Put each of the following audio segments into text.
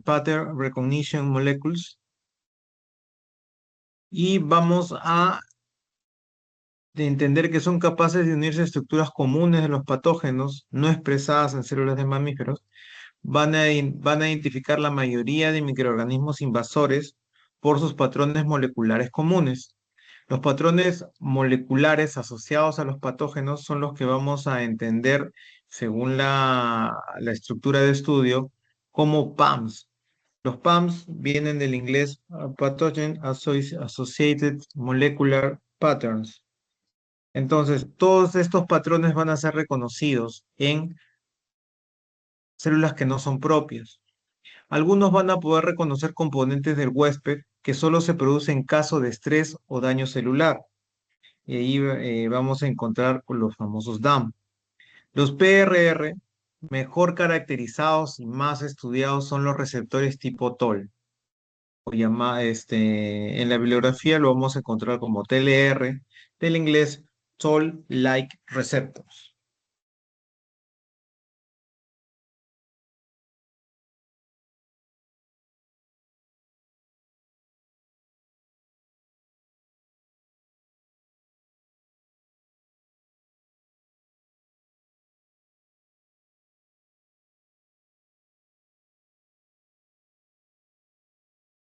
Pattern Recognition Molecules, y vamos a entender que son capaces de unirse a estructuras comunes de los patógenos no expresadas en células de mamíferos. Van a identificar la mayoría de microorganismos invasores por sus patrones moleculares comunes. Los patrones moleculares asociados a los patógenos son los que vamos a entender, según la estructura de estudio, como PAMs. Los PAMs vienen del inglés Pathogen Associated Molecular Patterns. Entonces, todos estos patrones van a ser reconocidos en células que no son propias. Algunos van a poder reconocer componentes del huésped que solo se producen en caso de estrés o daño celular. Y ahí vamos a encontrar con los famosos DAM. Los PRR, mejor caracterizados y más estudiados, son los receptores tipo TOL. En la bibliografía lo vamos a encontrar como TLR, del inglés Toll-like receptors.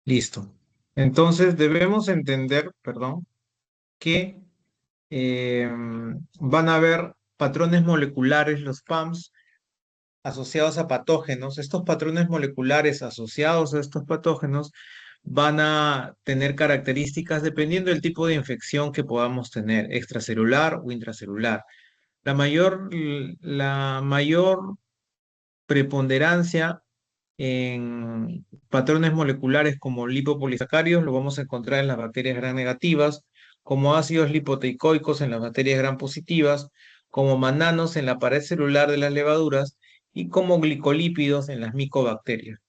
Listo. Entonces debemos entender, perdón, que van a haber patrones moleculares, los PAMs, asociados a patógenos. Estos patrones moleculares asociados a estos patógenos van a tener características dependiendo del tipo de infección que podamos tener, extracelular o intracelular. La mayor preponderancia en patrones moleculares como lipopolisacáridos lo vamos a encontrar en las bacterias gram negativas, como ácidos lipoteicoicos en las bacterias gram positivas, como mananos en la pared celular de las levaduras y como glicolípidos en las micobacterias.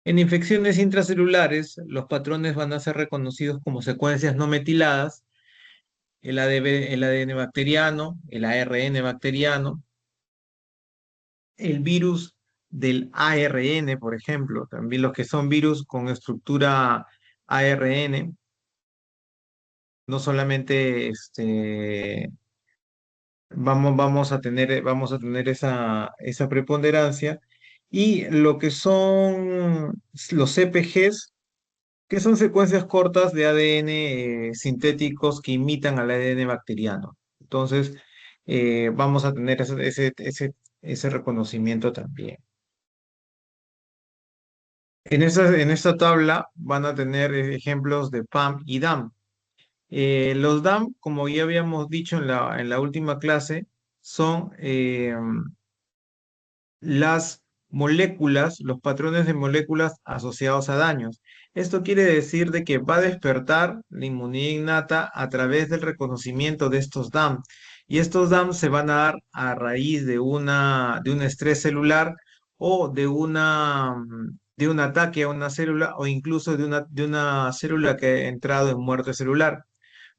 En infecciones intracelulares, los patrones van a ser reconocidos como secuencias no metiladas, el ADN bacteriano, el ARN bacteriano, el virus del ARN, por ejemplo, también los que son virus con estructura ARN, no solamente vamos a tener esa preponderancia, y lo que son los CPGs, que son secuencias cortas de ADN sintéticos que imitan al ADN bacteriano. Entonces, vamos a tener ese reconocimiento también. En esta tabla van a tener ejemplos de PAM y DAM. Los DAM, como ya habíamos dicho en la última clase, son las moléculas, los patrones de moléculas asociados a daños. Esto quiere decir de que va a despertar la inmunidad innata a través del reconocimiento de estos DAM. Y estos DAM se van a dar a raíz de un estrés celular o de un ataque a una célula, o incluso de una célula que ha entrado en muerte celular.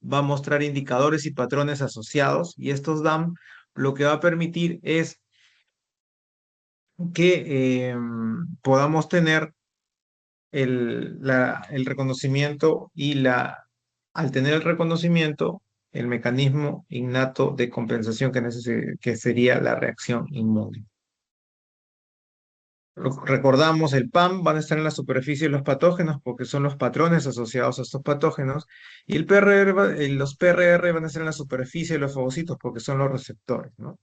Va a mostrar indicadores y patrones asociados, y estos DAM lo que va a permitir es que podamos tener el reconocimiento, al tener el reconocimiento, el mecanismo innato de compensación que sería la reacción inmune. Recordamos, el PAM van a estar en la superficie de los patógenos porque son los patrones asociados a estos patógenos, y los PRR van a estar en la superficie de los fagocitos porque son los receptores, ¿no?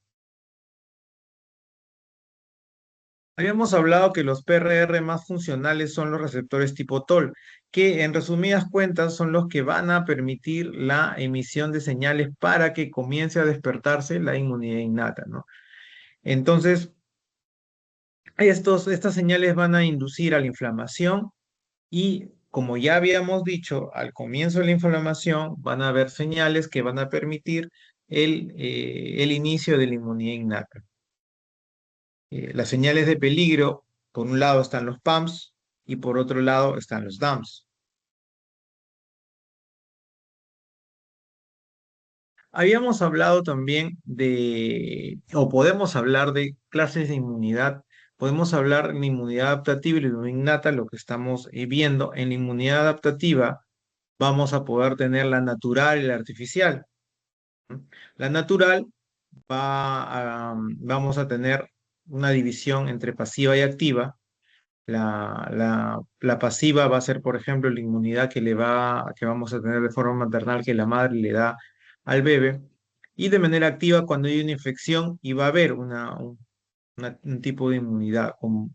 Habíamos hablado que los PRR más funcionales son los receptores tipo TOL, que en resumidas cuentas son los que van a permitir la emisión de señales para que comience a despertarse la inmunidad innata, ¿no? Entonces, estas señales van a inducir a la inflamación, y, como ya habíamos dicho, al comienzo de la inflamación van a haber señales que van a permitir el inicio de la inmunidad innata. Las señales de peligro, por un lado están los PAMs y por otro lado están los DAMs. Habíamos hablado también o podemos hablar de clases de inmunidad Podemos hablar en la inmunidad adaptativa y la inmunidad innata, lo que estamos viendo. En la inmunidad adaptativa vamos a poder tener la natural y la artificial. ¿No? La natural vamos a tener una división entre pasiva y activa. La pasiva va a ser, por ejemplo, la inmunidad que vamos a tener de forma maternal que la madre le da al bebé. Y de manera activa cuando hay una infección y va a haber un tipo de inmunidad como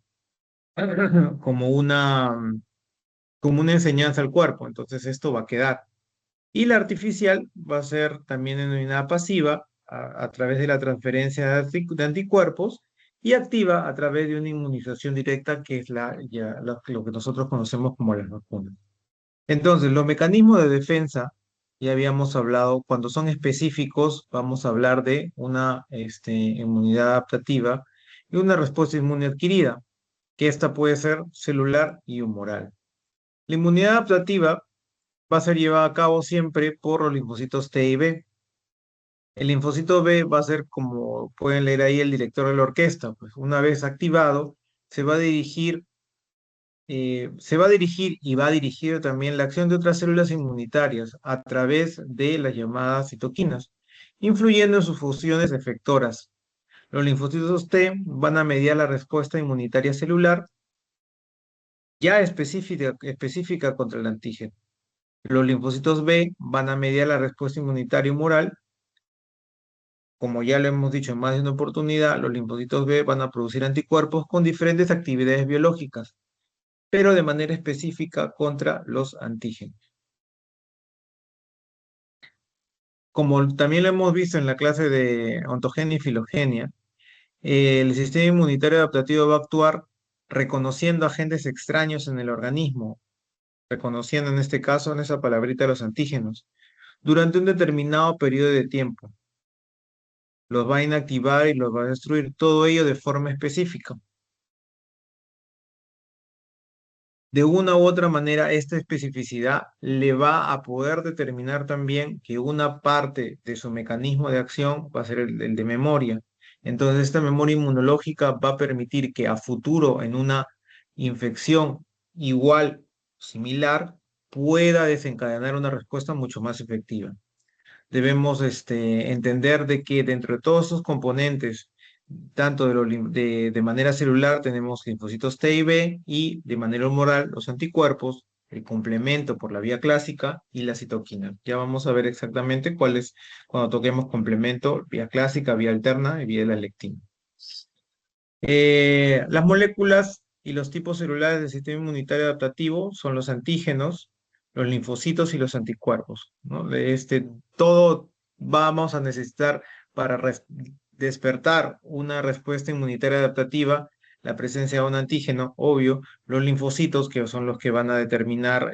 como una enseñanza al cuerpo. Entonces esto va a quedar. Y la artificial va a ser también denominada pasiva a través de la transferencia de anticuerpos y activa a través de una inmunización directa que es lo que nosotros conocemos como las vacunas. Entonces, los mecanismos de defensa, ya habíamos hablado, cuando son específicos, vamos a hablar de una inmunidad adaptativa y una respuesta inmune adquirida, que esta puede ser celular y humoral. La inmunidad adaptativa va a ser llevada a cabo siempre por los linfocitos T y B. El linfocito B va a ser, como pueden leer ahí, el director de la orquesta. Pues una vez activado, se va a dirigir, y va a dirigir también la acción de otras células inmunitarias a través de las llamadas citoquinas, influyendo en sus funciones efectoras. Los linfocitos T van a mediar la respuesta inmunitaria celular ya específica contra el antígeno. Los linfocitos B van a mediar la respuesta inmunitaria humoral. Como ya lo hemos dicho en más de una oportunidad, los linfocitos B van a producir anticuerpos con diferentes actividades biológicas, pero de manera específica contra los antígenos. Como también lo hemos visto en la clase de ontogenia y filogenia, el sistema inmunitario adaptativo va a actuar reconociendo agentes extraños en el organismo, reconociendo en este caso en esa palabrita los antígenos, durante un determinado periodo de tiempo. Los va a inactivar y los va a destruir, todo ello de forma específica. De una u otra manera, esta especificidad le va a poder determinar también que una parte de su mecanismo de acción va a ser el de memoria. Entonces, esta memoria inmunológica va a permitir que a futuro, en una infección igual, similar, pueda desencadenar una respuesta mucho más efectiva. Debemos entender de que dentro de todos esos componentes, tanto de manera celular tenemos linfocitos T y B y de manera humoral los anticuerpos, el complemento por la vía clásica y la citoquina. Ya vamos a ver exactamente cuál es cuando toquemos complemento, vía clásica, vía alterna y vía de la lectina. Las moléculas y los tipos celulares del sistema inmunitario adaptativo son los antígenos, los linfocitos y los anticuerpos, ¿no? Todo vamos a necesitar para despertar una respuesta inmunitaria adaptativa, la presencia de un antígeno, obvio, los linfocitos, que son los que van a determinar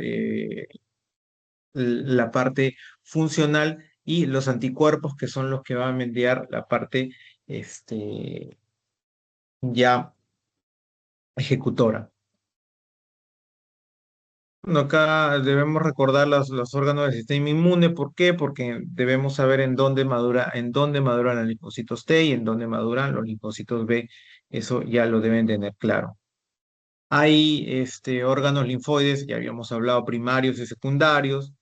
la parte funcional, y los anticuerpos, que son los que van a mediar la parte ya ejecutora. Bueno, acá debemos recordar los órganos del sistema inmune. ¿Por qué? Porque debemos saber en dónde maduran los linfocitos T y en dónde maduran los linfocitos B. Eso ya lo deben tener claro. Hay órganos linfoides, ya habíamos hablado, primarios y secundarios.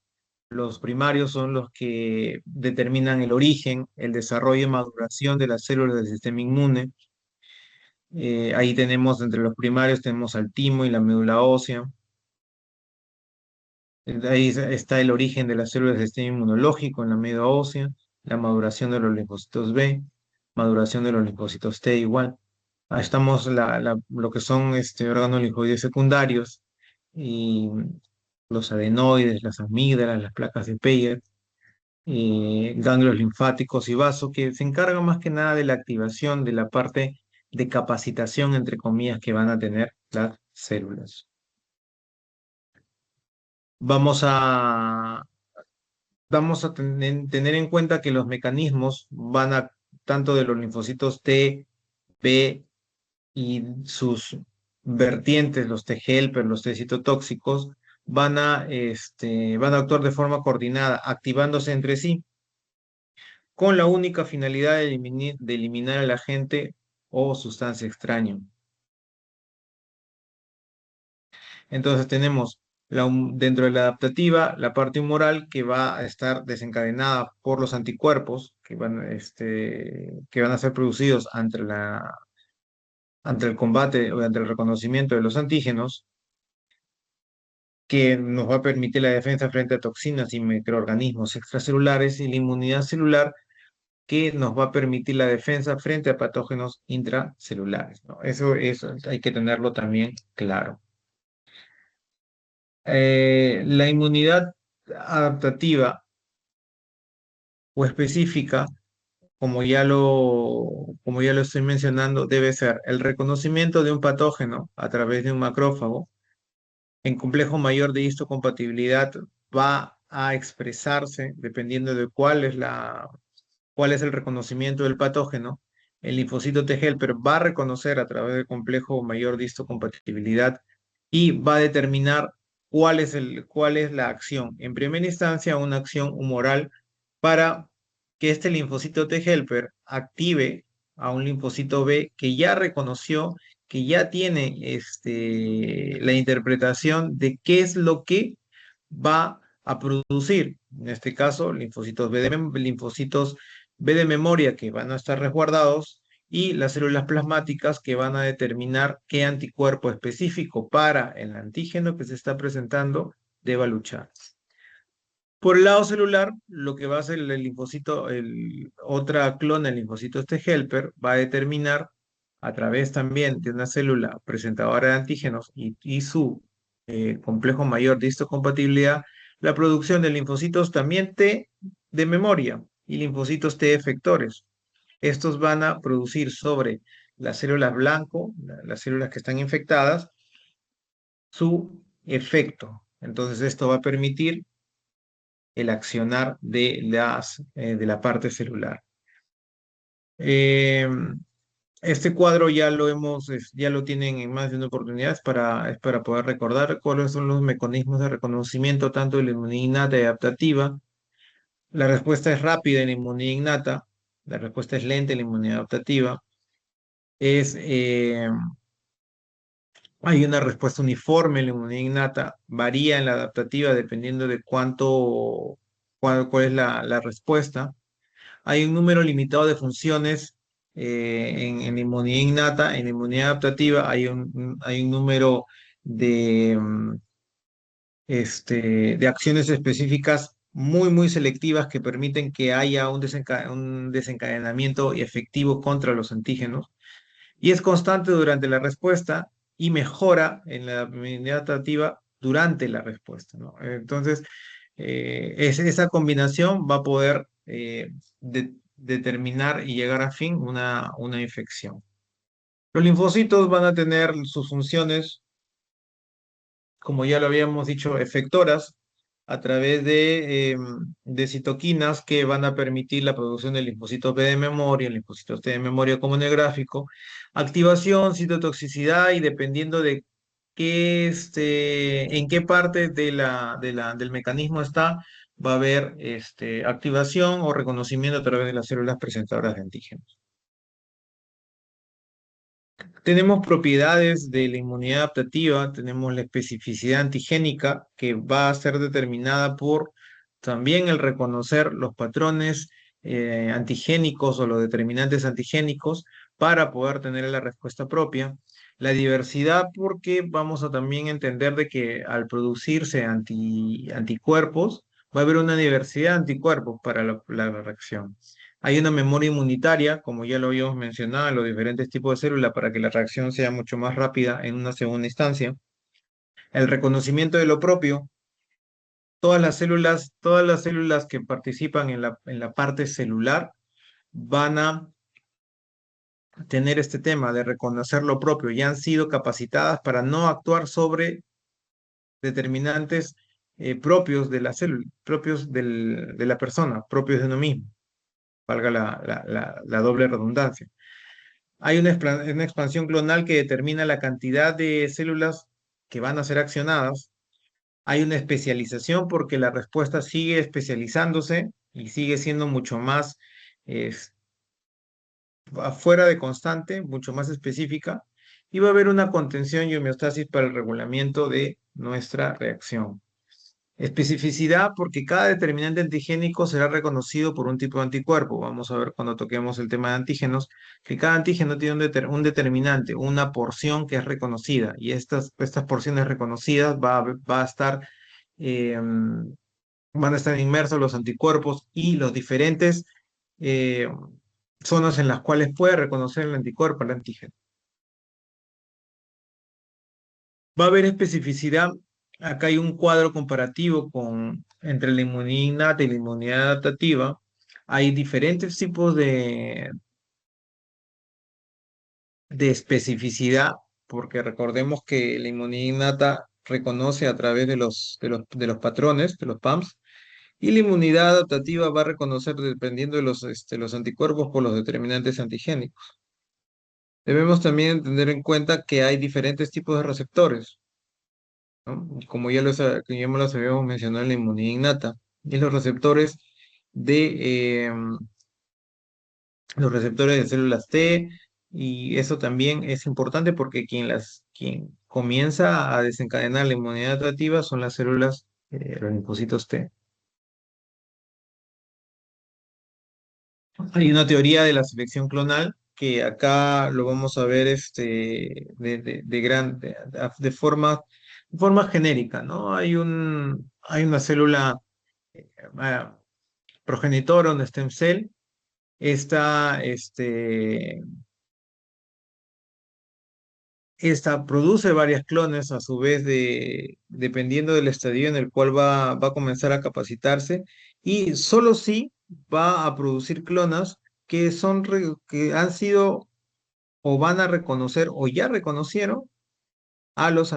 Los primarios son los que determinan el origen, el desarrollo y maduración de las células del sistema inmune. Ahí tenemos, entre los primarios, tenemos al timo y la médula ósea. Ahí está el origen de las células del sistema inmunológico en la médula ósea, la maduración de los linfocitos B, maduración de los linfocitos T igual. Ahí estamos lo que son órganos linfoides secundarios y los adenoides, las amígdalas, las placas de Peyer, ganglios linfáticos y vasos, que se encargan más que nada de la activación de la parte de capacitación, entre comillas, que van a tener las células. Vamos a tener en cuenta que los mecanismos tanto de los linfocitos T, B y sus vertientes, los T helper, los T citotóxicos, van a actuar de forma coordinada, activándose entre sí, con la única finalidad de eliminar el agente o sustancia extraña. Entonces tenemos dentro de la adaptativa la parte humoral que va a estar desencadenada por los anticuerpos que van a ser producidos ante el combate o ante el reconocimiento de los antígenos, que nos va a permitir la defensa frente a toxinas y microorganismos extracelulares, y la inmunidad celular, que nos va a permitir la defensa frente a patógenos intracelulares, ¿no? Eso hay que tenerlo también claro. La inmunidad adaptativa o específica, como ya lo estoy mencionando, debe ser el reconocimiento de un patógeno a través de un macrófago. En complejo mayor de histocompatibilidad va a expresarse, dependiendo de cuál es el reconocimiento del patógeno. El linfocito T helper va a reconocer a través del complejo mayor de histocompatibilidad y va a determinar cuál es la acción. En primera instancia, una acción humoral para que este linfocito T helper active a un linfocito B que ya reconoció, que ya tiene la interpretación de qué es lo que va a producir. En este caso, linfocitos B de memoria, que van a estar resguardados, y las células plasmáticas, que van a determinar qué anticuerpo específico para el antígeno que se está presentando deba luchar. Por el lado celular, lo que va a hacer el linfocito, otra clona, el linfocito helper, va a determinar a través también de una célula presentadora de antígenos y su complejo mayor de histocompatibilidad, la producción de linfocitos también T de memoria y linfocitos T efectores. Estos van a producir sobre las células blanco, las células que están infectadas, su efecto. Entonces esto va a permitir el accionar de la parte celular. Eh, este cuadro ya lo tienen en más de una oportunidad, es para poder recordar cuáles son los mecanismos de reconocimiento tanto de la inmunidad innata y adaptativa. La respuesta es rápida en la inmunidad innata, la respuesta es lenta en la inmunidad adaptativa. Es, eh, Hay una respuesta uniforme en la inmunidad innata, varía en la adaptativa dependiendo de cuál es la respuesta. Hay un número limitado de funciones en la inmunidad innata. En la inmunidad adaptativa hay un número de, de acciones específicas muy selectivas que permiten que haya un desencadenamiento efectivo contra los antígenos, y es constante durante la respuesta y mejora en la inmunidad adaptativa durante la respuesta, ¿no? Entonces, esa combinación va a poder determinar y llegar a fin una infección. Los linfocitos van a tener sus funciones, como ya lo habíamos dicho, efectoras a través de citoquinas que van a permitir la producción de linfocitos B de memoria, linfocitos T de memoria como en el gráfico, activación, citotoxicidad, y dependiendo de en qué parte del mecanismo está, va a haber activación o reconocimiento a través de las células presentadoras de antígenos. Tenemos propiedades de la inmunidad adaptativa, tenemos la especificidad antigénica, que va a ser determinada por también el reconocer los patrones antigénicos o los determinantes antigénicos para poder tener la respuesta propia. La diversidad, porque vamos a también entender de que al producirse anticuerpos, va a haber una diversidad de anticuerpos para la reacción. Hay una memoria inmunitaria, como ya lo habíamos mencionado, en los diferentes tipos de células, para que la reacción sea mucho más rápida en una segunda instancia. El reconocimiento de lo propio. Todas las células que participan en la parte celular van a tener este tema de reconocer lo propio y han sido capacitadas para no actuar sobre determinantes propios de la célula, propios de la persona, propios de uno mismo, valga la doble redundancia. Hay una expansión clonal que determina la cantidad de células que van a ser accionadas. Hay una especialización porque la respuesta sigue especializándose y sigue siendo mucho más fuera de constante, mucho más específica. Y va a haber una contención y homeostasis para el regulamiento de nuestra reacción. Especificidad, porque cada determinante antigénico será reconocido por un tipo de anticuerpo. Vamos a ver cuando toquemos el tema de antígenos, que cada antígeno tiene un determinante, una porción que es reconocida, y estas porciones reconocidas va a estar, van a estar inmersos los anticuerpos y los diferentes eh, zonas en las cuales puede reconocer el anticuerpo, el antígeno. Va a haber especificidad. Acá hay un cuadro comparativo entre la inmunidad innata y la inmunidad adaptativa. Hay diferentes tipos de especificidad, porque recordemos que la inmunidad innata reconoce a través de los patrones, de los PAMs, y la inmunidad adaptativa va a reconocer dependiendo de los anticuerpos por los determinantes antigénicos. Debemos también tener en cuenta que hay diferentes tipos de receptores, ¿no? Como que ya me los habíamos mencionado en la inmunidad innata, y los receptores de los receptores de células T, y eso también es importante porque quien comienza a desencadenar la inmunidad adaptativa son las células, los linfocitos T. Hay una teoría de la selección clonal que acá lo vamos a ver de forma genérica, ¿no? Hay una célula ah, progenitora, un stem cell. Esta, esta produce varias clones a su vez dependiendo del estadio en el cual va a comenzar a capacitarse, y solo si va a producir clonas que han sido o van a reconocer o ya reconocieron a los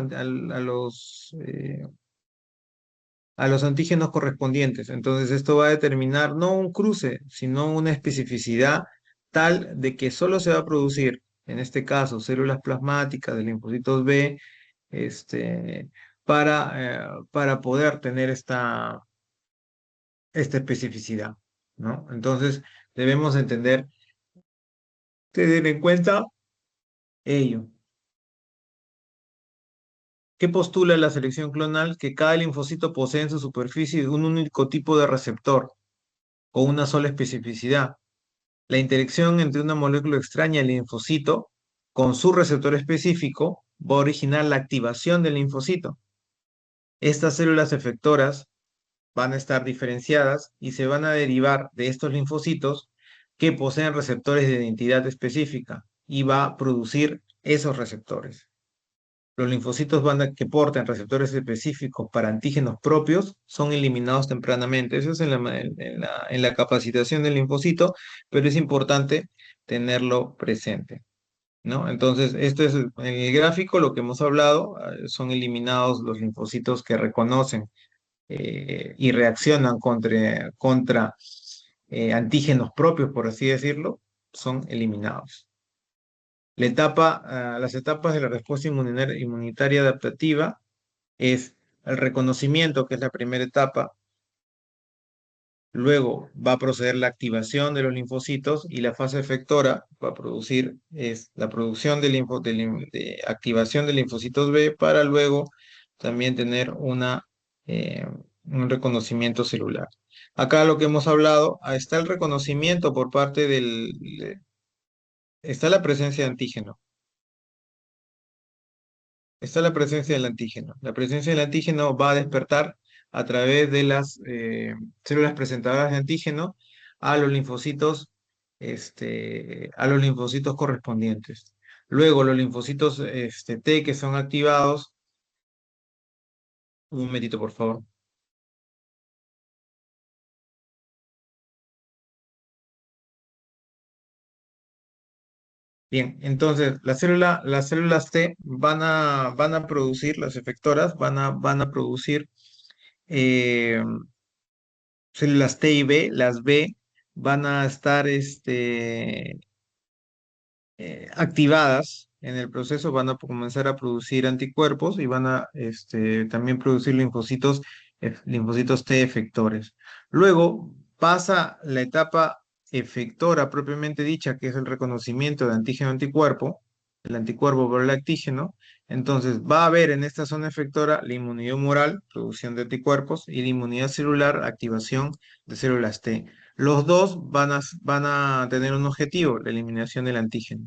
antígenos correspondientes. Entonces esto va a determinar no un cruce, sino una especificidad tal de que solo se va a producir, en este caso, células plasmáticas de linfocitos B, este, para poder tener esta especificidad, ¿no? Entonces debemos tener en cuenta ello. ¿Qué postula la selección clonal? Que cada linfocito posee en su superficie un único tipo de receptor o una sola especificidad. La interacción entre una molécula extraña y el linfocito con su receptor específico va a originar la activación del linfocito. Estas células efectoras van a estar diferenciadas y se van a derivar de estos linfocitos que poseen receptores de identidad específica y va a producir esos receptores. Los linfocitos que porten receptores específicos para antígenos propios son eliminados tempranamente. Eso es en la capacitación del linfocito, pero es importante tenerlo presente, ¿no? Entonces, esto es en el gráfico lo que hemos hablado. Son eliminados los linfocitos que reconocen y reaccionan contra antígenos propios, por así decirlo, son eliminados. Las etapas de la respuesta inmunitaria adaptativa es el reconocimiento, que es la primera etapa. Luego va a proceder la activación de los linfocitos, y la fase efectora va a producir es la producción de activación de linfocitos B, para luego también tener eh, un reconocimiento celular. Acá lo que hemos hablado, está el reconocimiento por parte está la presencia de antígeno. Está la presencia del antígeno. La presencia del antígeno va a despertar a través de las células presentadoras de antígeno a los linfocitos, a los linfocitos correspondientes. Luego los linfocitos T que son activados. Un momentito, por favor. Bien, entonces las células T van a producir, las efectoras van a producir eh, células T y B. Las B van a estar activadas en el proceso, van a comenzar a producir anticuerpos y van a también producir linfocitos T efectores. Luego pasa la etapa efectora propiamente dicha, que es el reconocimiento de antígeno-anticuerpo, el anticuerpo por el antígeno, Entonces, va a haber en esta zona efectora la inmunidad humoral, producción de anticuerpos, y la inmunidad celular, activación de células T. Los dos van a tener un objetivo, la eliminación del antígeno.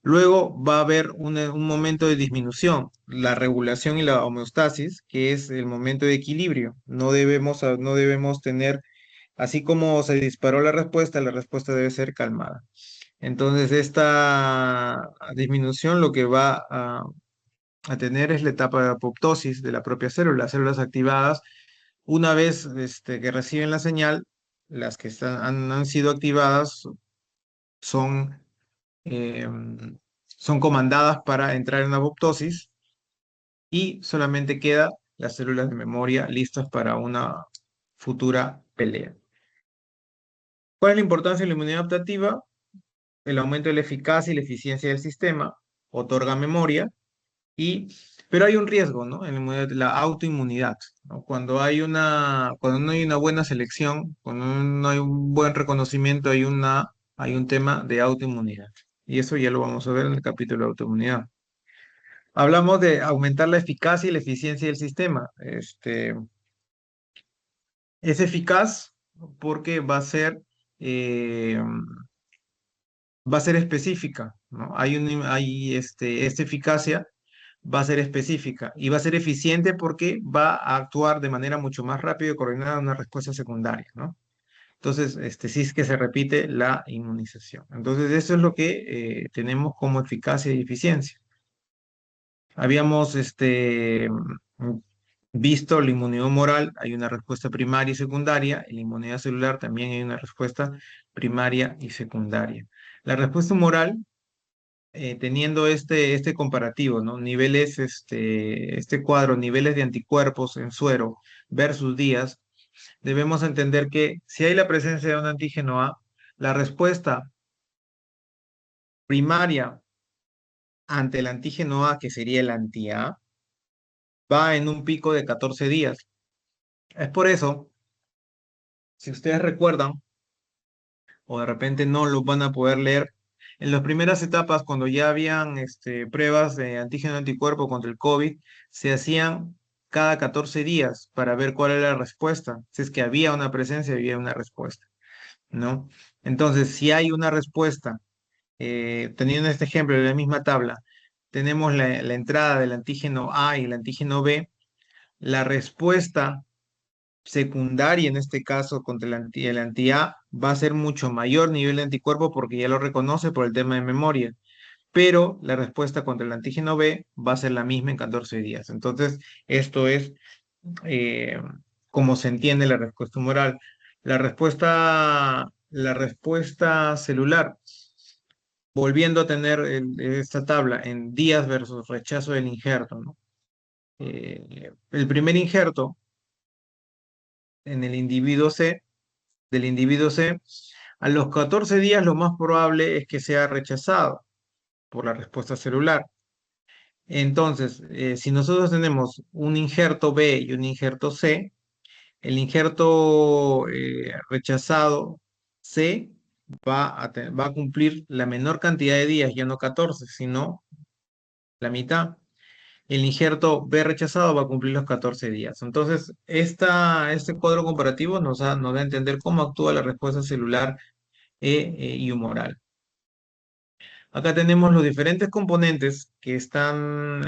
Luego va a haber un momento de disminución, la regulación y la homeostasis, que es el momento de equilibrio. No debemos tener, así como se disparó la respuesta debe ser calmada. Entonces, esta disminución lo que va a tener es la etapa de apoptosis de la propia célula, las células activadas. Una vez que reciben la señal, las que han sido activadas son, eh, son comandadas para entrar en apoptosis y solamente quedan las células de memoria listas para una futura pelea. ¿Cuál es la importancia de la inmunidad adaptativa? El aumento de la eficacia y la eficiencia del sistema, otorga memoria. Pero hay un riesgo, ¿no? En la autoinmunidad, ¿no? Cuando no hay una buena selección, cuando no hay un buen reconocimiento, hay un tema de autoinmunidad. Y eso ya lo vamos a ver en el capítulo de autoinmunidad. Hablamos de aumentar la eficacia y la eficiencia del sistema. Es eficaz porque eh, va a ser específica, ¿no? Esta eficacia va a ser específica y va a ser eficiente porque va a actuar de manera mucho más rápida y coordinada en una respuesta secundaria, ¿no? Entonces, sí es que se repite la inmunización. Entonces, eso es lo que tenemos como eficacia y eficiencia. Habíamos visto la inmunidad humoral, hay una respuesta primaria y secundaria, en la inmunidad celular también hay una respuesta primaria y secundaria. La respuesta humoral teniendo este comparativo, ¿no? Niveles, este cuadro, niveles de anticuerpos en suero versus días, debemos entender que si hay la presencia de un antígeno A, la respuesta primaria ante el antígeno A, que sería el anti-A, va en un pico de 14 días. Es por eso, si ustedes recuerdan, o de repente no lo van a poder leer, en las primeras etapas, cuando ya habían pruebas de antígeno anticuerpo contra el COVID, se hacían cada 14 días para ver cuál era la respuesta. Si es que había una presencia, había una respuesta, ¿no? Entonces, si hay una respuesta, teniendo este ejemplo de la misma tabla, tenemos la entrada del antígeno A y el antígeno B, la respuesta secundaria, en este caso contra el anti-A, va a ser mucho mayor nivel de anticuerpo porque ya lo reconoce por el tema de memoria, pero la respuesta contra el antígeno B va a ser la misma en 14 días. Entonces, esto es eh, como se entiende la respuesta humoral. La respuesta celular, volviendo a tener esta tabla en días versus rechazo del injerto, ¿no? El primer injerto en el individuo C del individuo C, a los 14 días lo más probable es que sea rechazado por la respuesta celular. Entonces, si nosotros tenemos un injerto B y un injerto C, el injerto rechazado C va a cumplir la menor cantidad de días, ya no 14, sino la mitad. El injerto B rechazado va a cumplir los 14 días. Entonces, este cuadro comparativo nos da a entender cómo actúa la respuesta celular y humoral. Acá tenemos los diferentes componentes que estamos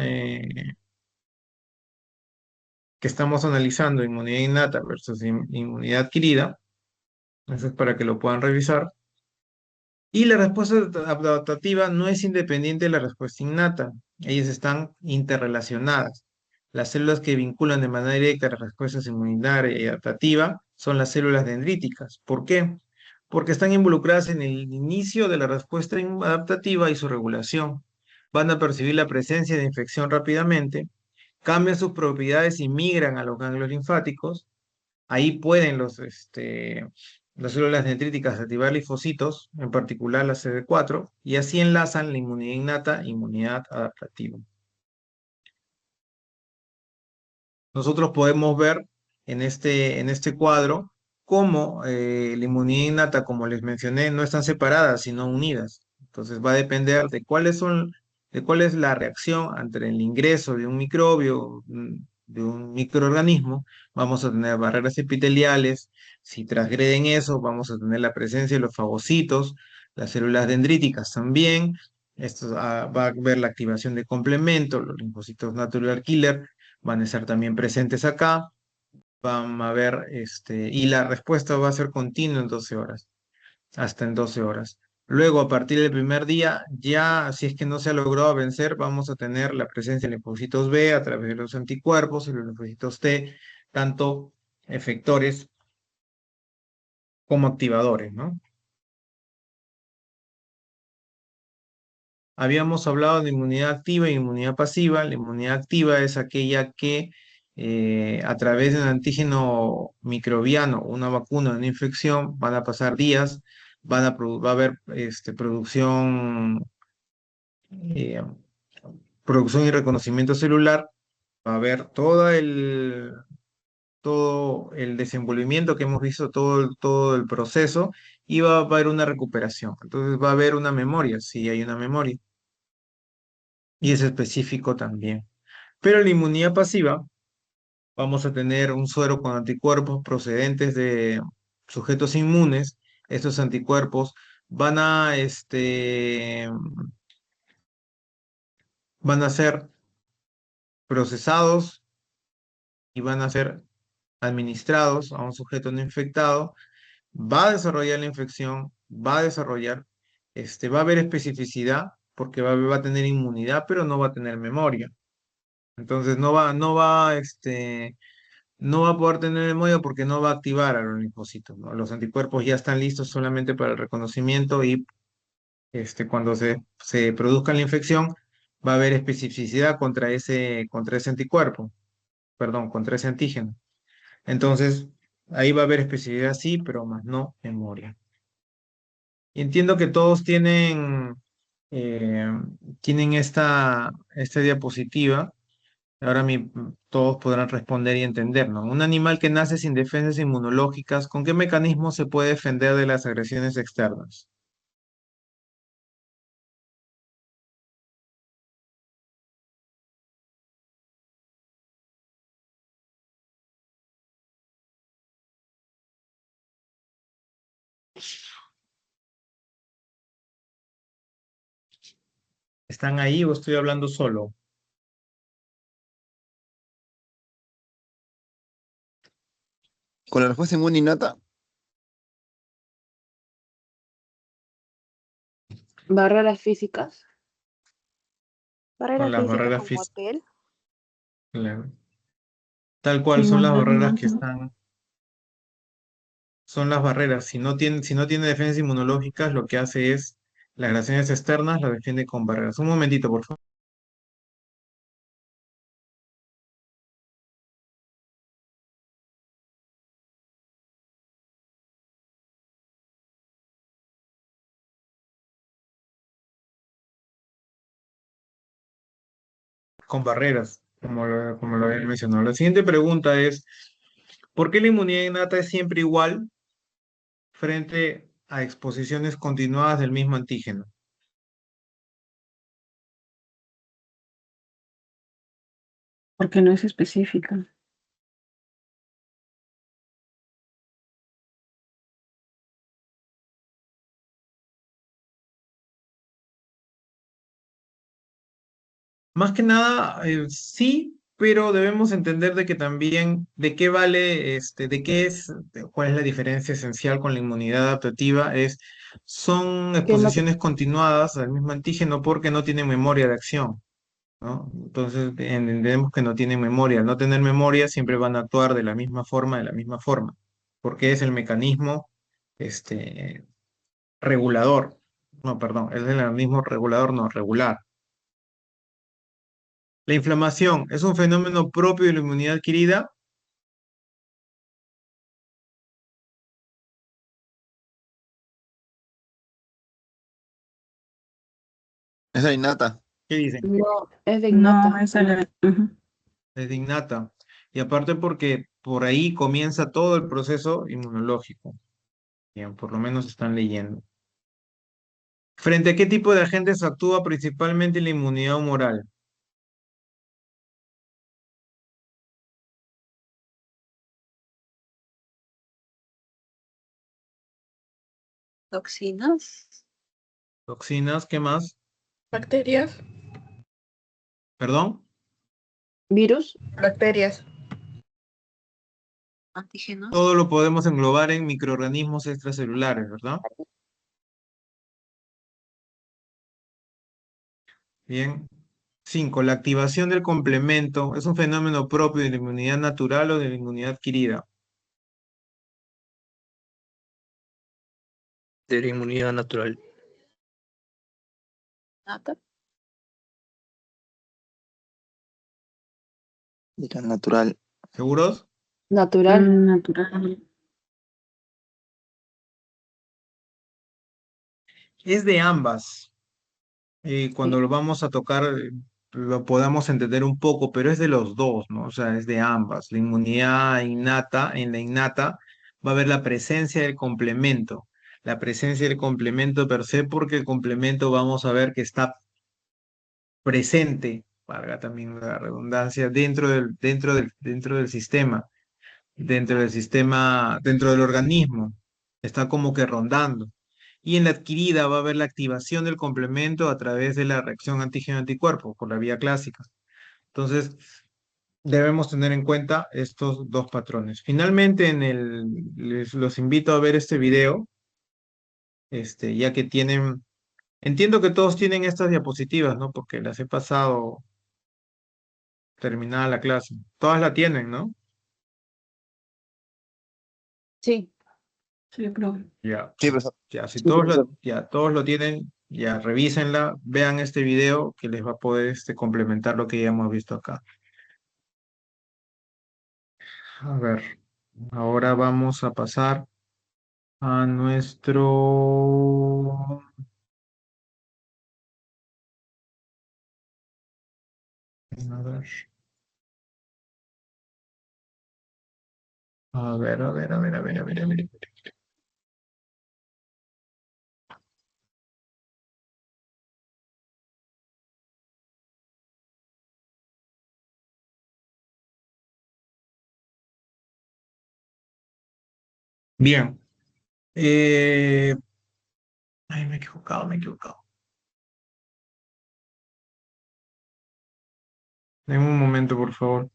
analizando, inmunidad innata versus inmunidad adquirida. Eso es para que lo puedan revisar. Y la respuesta adaptativa no es independiente de la respuesta innata. Ellas están interrelacionadas. Las células que vinculan de manera directa las respuestas inmunitaria y adaptativa son las células dendríticas. ¿Por qué? Porque están involucradas en el inicio de la respuesta adaptativa y su regulación. Van a percibir la presencia de infección rápidamente, cambian sus propiedades y migran a los ganglios linfáticos. Ahí pueden las células dendríticas activar linfocitos, en particular la CD4, y así enlazan la inmunidad innata e inmunidad adaptativa. Nosotros podemos ver en este cuadro cómo la inmunidad innata, como les mencioné, no están separadas, sino unidas. Entonces va a depender de cuáles son de cuál es la reacción ante el ingreso de un microbio, de un microorganismo. Vamos a tener barreras epiteliales. Si transgreden eso, vamos a tener la presencia de los fagocitos, las células dendríticas también. Esto va a haber la activación de complemento, los linfocitos natural killer van a estar también presentes acá. Van a ver, y la respuesta va a ser continua en 12 horas, hasta en 12 horas. Luego, a partir del primer día, ya si es que no se ha logrado vencer, vamos a tener la presencia de linfocitos B a través de los anticuerpos y los linfocitos T, tanto efectores como activadores, ¿no? Habíamos hablado de inmunidad activa y inmunidad pasiva. La inmunidad activa es aquella que a través de un antígeno microbiano, una vacuna, una infección, van a pasar días, va a haber eh, producción y reconocimiento celular, va a haber todo el desenvolvimiento que hemos visto, todo el proceso, y va a haber una recuperación. Entonces va a haber una memoria, sí hay una memoria, y es específico también. Pero la inmunidad pasiva, vamos a tener un suero con anticuerpos procedentes de sujetos inmunes. Estos anticuerpos van a, van a ser procesados y van a ser administrados a un sujeto no infectado, va a desarrollar la infección, va a desarrollar, va a haber especificidad porque va a tener inmunidad, pero no va a tener memoria. Entonces no va a poder tener memoria porque no va a activar a los linfocitos, ¿no? Los anticuerpos ya están listos solamente para el reconocimiento y cuando se produzca la infección, va a haber especificidad contra ese anticuerpo, perdón, contra ese antígeno. Entonces, ahí va a haber especificidad sí, pero más no memoria. Y entiendo que todos eh, tienen esta diapositiva. Ahora todos podrán responder y entender, ¿no? Un animal que nace sin defensas inmunológicas, ¿con qué mecanismo se puede defender de las agresiones externas? ¿Están ahí o estoy hablando solo? Con la respuesta inmune innata, Barreras físicas. Con Barreras las físicas barreras como físicas. piel. Tal cual son las barreras que Inmunológico. están, son las barreras. Si no tiene defensas inmunológicas, lo que hace es las agresiones externas las defiende con barreras. Un momentito, por favor. Con barreras, como lo había mencionado. La siguiente pregunta es, ¿por qué la inmunidad innata es siempre igual frente a exposiciones continuadas del mismo antígeno? Porque no es específica. Más que nada, sí, pero debemos entender de que también, de qué vale, cuál es la diferencia esencial con la inmunidad adaptativa, son Que no, exposiciones continuadas al mismo antígeno porque no tienen memoria de acción, ¿no? Entonces, entendemos que no tienen memoria. Al no tener memoria, siempre van a actuar de la misma forma, porque es el mecanismo, este, regulador. No, perdón, es el mecanismo regulador, no, regular. La inflamación es un fenómeno propio de la inmunidad adquirida. es la innata. ¿Qué dicen? no es de No, innata. esa la... ujú. Es de innata. Y aparte porque por ahí comienza todo el proceso inmunológico. Bien, por lo menos están leyendo. ¿Frente a qué tipo de agentes actúa principalmente la inmunidad humoral? Toxinas, Toxinas, ¿qué más? Bacterias. ¿Perdón? Virus. Bacterias. antígenos, Todo lo podemos englobar en microorganismos extracelulares, ¿verdad? Bien. 5. La activación del complemento es un fenómeno propio de la inmunidad natural o de la inmunidad adquirida. De la inmunidad natural. nata, Era natural. ¿Seguros? Natural. Natural. Es de ambas. Cuando Sí. lo vamos a tocar, lo podamos entender un poco, pero es de los dos, ¿no? O sea, es de ambas. La inmunidad innata, en la innata va a haber la presencia del complemento. La presencia del complemento per se, porque el complemento vamos a ver que está presente, valga también la redundancia, dentro del sistema, dentro del organismo. Está como que rondando. Y en la adquirida va a haber la activación del complemento a través de la reacción antígeno-anticuerpo, por la vía clásica. Entonces, debemos tener en cuenta estos dos patrones. Finalmente, los invito a ver este video, ya que tienen, entiendo que todos tienen estas diapositivas, ¿no? Porque las he pasado terminada la clase. Todas la tienen, ¿no? Sí. Sí, profe. Ya, Sí, profesor. ya, si Sí, profesor. ya todos lo tienen, ya revísenla, vean este video que les va a poder complementar lo que ya hemos visto acá. A ver, ahora vamos a pasar a nuestro... A ver, a ver, a ver, a ver, a ver, a ver, a ver. Bien. Eh, Ay, me he equivocado, me he equivocado. En un momento, por favor.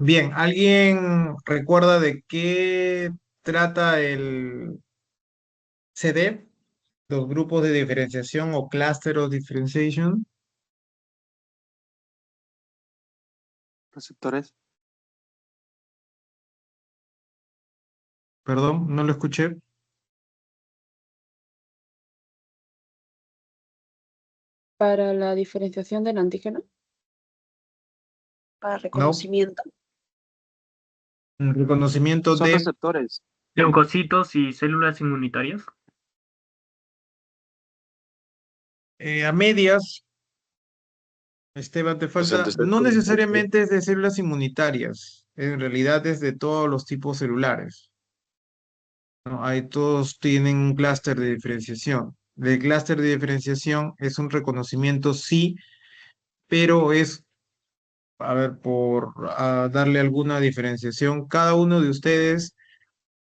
Bien, ¿alguien recuerda de qué trata el CD? Los grupos de diferenciación o cluster of differentiation. Receptores. Perdón, no lo escuché. Para la diferenciación del antígeno. Para No. reconocimiento. Reconocimiento Son de receptores. Leucocitos y células inmunitarias. a medias. Esteban, te Los falta. No antecesores. necesariamente es de células inmunitarias. En realidad es de todos los tipos celulares. ¿No? Todos tienen un clúster de diferenciación. El clúster de diferenciación es un reconocimiento, sí, pero es, a ver, por darle alguna diferenciación, cada uno de ustedes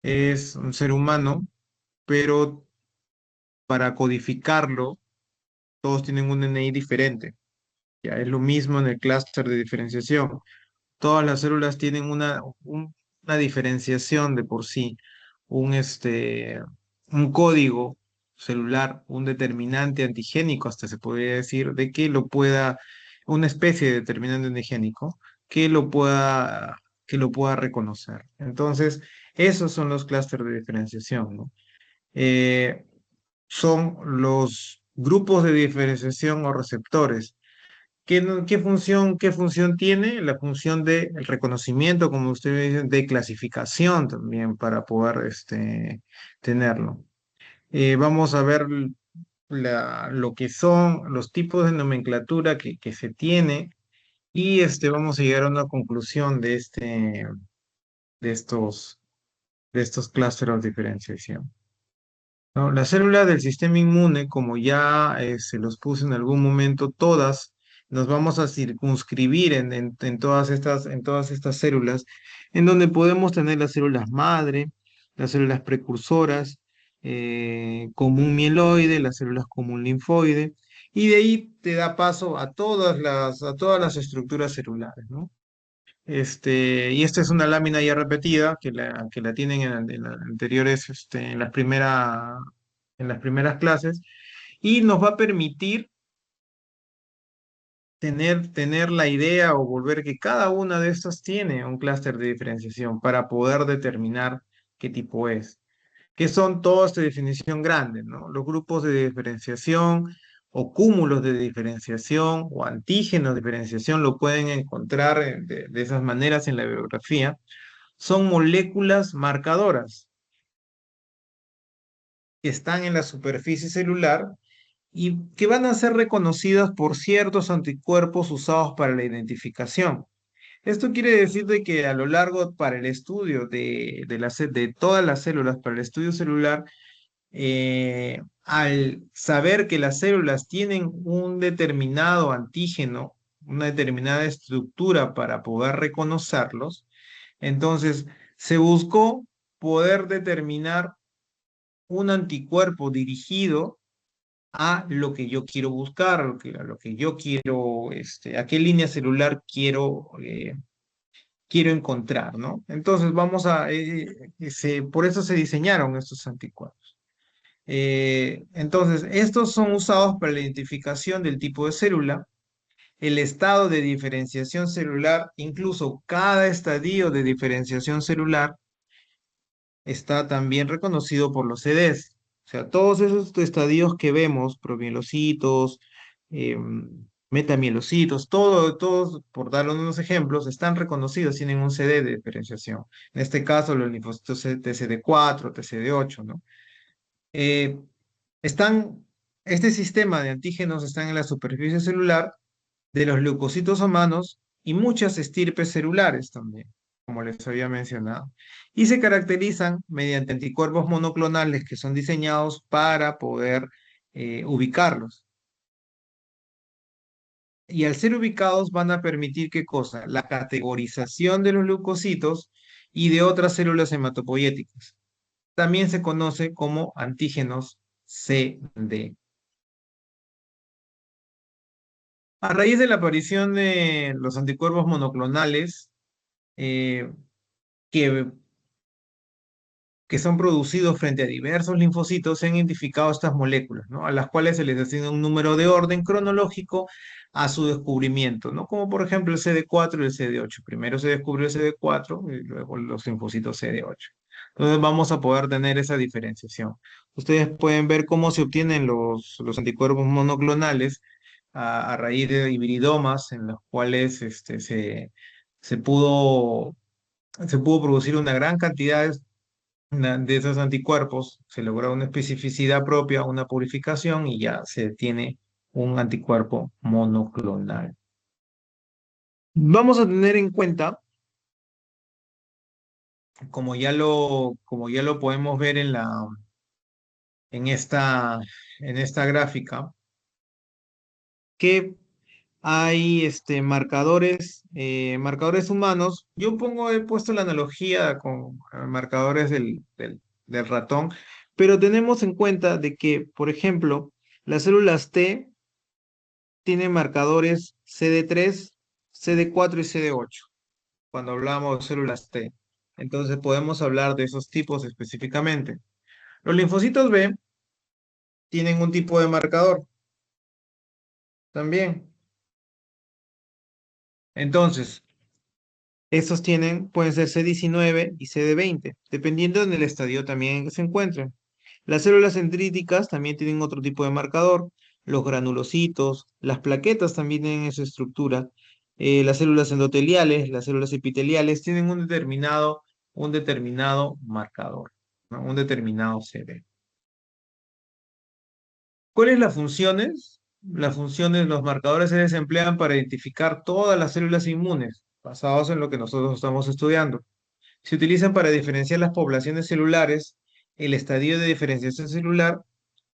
es un ser humano, pero para codificarlo, todos tienen un DNI diferente. Ya es lo mismo en el clúster de diferenciación. Todas las células tienen una diferenciación de por sí, un código celular, un determinante antigénico, hasta se podría decir, de que lo pueda, una especie de determinante antigénico, que que lo pueda reconocer. Entonces, esos son los clústeres de diferenciación, ¿no? Eh, son los grupos de diferenciación o receptores. Qué función tiene? La función de el reconocimiento, como ustedes dicen, de clasificación también para poder tenerlo. Vamos a ver lo que son los tipos de nomenclatura que se tiene y vamos a llegar a una conclusión de de estos clústeres de diferenciación. ¿No? Las células del sistema inmune, como ya se los puse en algún momento, todas nos vamos a circunscribir en todas estas células, en donde podemos tener las células madre, las células precursoras, como un mieloide, las células como un linfoide, y de ahí te da paso a a todas las estructuras celulares, ¿no? Y esta es una lámina ya repetida que la tienen en las anteriores, en las primeras clases, y nos va a permitir tener la idea o volver que cada una de estas tiene un clúster de diferenciación para poder determinar qué tipo es, que son todas de definición grande, ¿no? Los grupos de diferenciación o cúmulos de diferenciación o antígenos de diferenciación lo pueden encontrar de esas maneras en la bibliografía. Son moléculas marcadoras que están en la superficie celular y que van a ser reconocidas por ciertos anticuerpos usados para la identificación. Esto quiere decir de que a lo largo para el estudio de todas las células, para el estudio celular, al saber que las células tienen un determinado antígeno, una determinada estructura para poder reconocerlos, entonces se buscó poder determinar un anticuerpo dirigido a lo que yo quiero buscar, a lo que yo quiero, a qué línea celular quiero encontrar, ¿no? Entonces por eso se diseñaron estos anticuerpos. Entonces, estos son usados para la identificación del tipo de célula, el estado de diferenciación celular, incluso cada estadio de diferenciación celular está también reconocido por los CDs. O sea, todos esos estadios que vemos, promielocitos, metamielocitos, todos, por dar unos ejemplos, están reconocidos, tienen un CD de diferenciación. En este caso, los linfocitos TCD4, TCD8, ¿no? Eh, están, este sistema de antígenos están en la superficie celular de los leucocitos humanos y muchas estirpes celulares también, como les había mencionado. Y se caracterizan mediante anticuerpos monoclonales que son diseñados para poder ubicarlos. Y al ser ubicados van a permitir ¿qué cosa? La categorización de los leucocitos y de otras células hematopoyéticas. También se conoce como antígenos CD. A raíz de la aparición de los anticuerpos monoclonales, eh, que, que son producidos frente a diversos linfocitos, se han identificado estas moléculas, ¿no? A las cuales se les asigna un número de orden cronológico a su descubrimiento, ¿no? Como por ejemplo el CD4 y el CD8. Primero se descubrió el CD4 y luego los linfocitos CD8. Entonces vamos a poder tener esa diferenciación. Ustedes pueden ver cómo se obtienen los anticuerpos monoclonales a raíz de hibridomas en los cuales se pudo, se pudo producir una gran cantidad de esos anticuerpos, se logra una especificidad propia, una purificación y ya se tiene un anticuerpo monoclonal. Vamos a tener en cuenta, como ya lo podemos ver en esta, en esta gráfica, que hay marcadores humanos. He puesto la analogía con marcadores del ratón, pero tenemos en cuenta de que, por ejemplo, las células T tienen marcadores CD3, CD4 y CD8, cuando hablamos de células T. Entonces podemos hablar de esos tipos específicamente. Los linfocitos B tienen un tipo de marcador también. Entonces, estos pueden ser CD19 y CD20, dependiendo en el estadio también en que se encuentren. Las células dendríticas también tienen otro tipo de marcador. Los granulocitos, las plaquetas también tienen esa estructura. Las células endoteliales, las células epiteliales tienen un determinado marcador, ¿no? Un determinado CD. ¿Cuáles las funciones? Las funciones, los marcadores se emplean para identificar todas las células inmunes, basados en lo que nosotros estamos estudiando. Se utilizan para diferenciar las poblaciones celulares, el estadio de diferenciación celular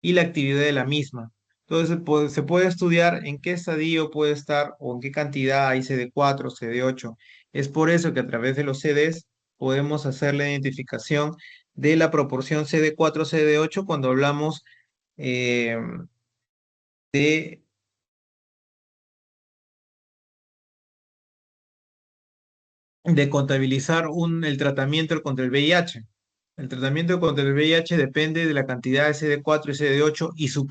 y la actividad de la misma. Entonces se puede estudiar en qué estadio puede estar o en qué cantidad hay CD4, CD8. Es por eso que a través de los CDs podemos hacer la identificación de la proporción CD4, CD8 cuando hablamos eh, de, de contabilizar el tratamiento contra el VIH. El tratamiento contra el VIH depende de la cantidad de CD4 y CD8 y su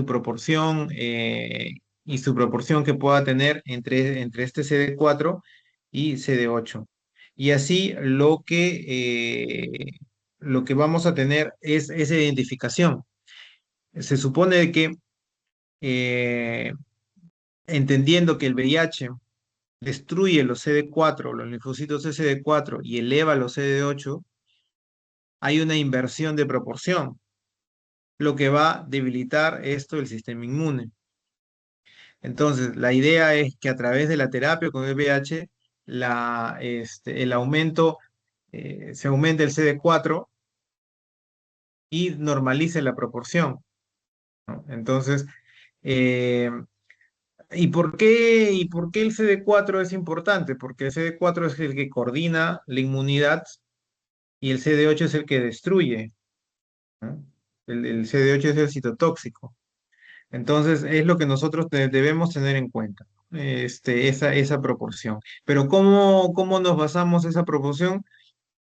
proporción, eh, y su proporción que pueda tener entre este CD4 y CD8. Y así lo que vamos a tener es esa identificación. Se supone que eh, entendiendo que el VIH destruye los CD4, los linfocitos CD4 y eleva los CD8, hay una inversión de proporción, lo que va a debilitar el sistema inmune. Entonces, la idea es que a través de la terapia con el VIH, el aumento, se aumente el CD4 y normalice la proporción, ¿no? Entonces, eh, y por qué el CD4 es importante? Porque el CD4 es el que coordina la inmunidad y el CD8 es el que destruye, ¿no? El CD8 es el citotóxico. Entonces, es lo que nosotros debemos tener en cuenta, esa proporción. Pero ¿cómo nos basamos esa proporción?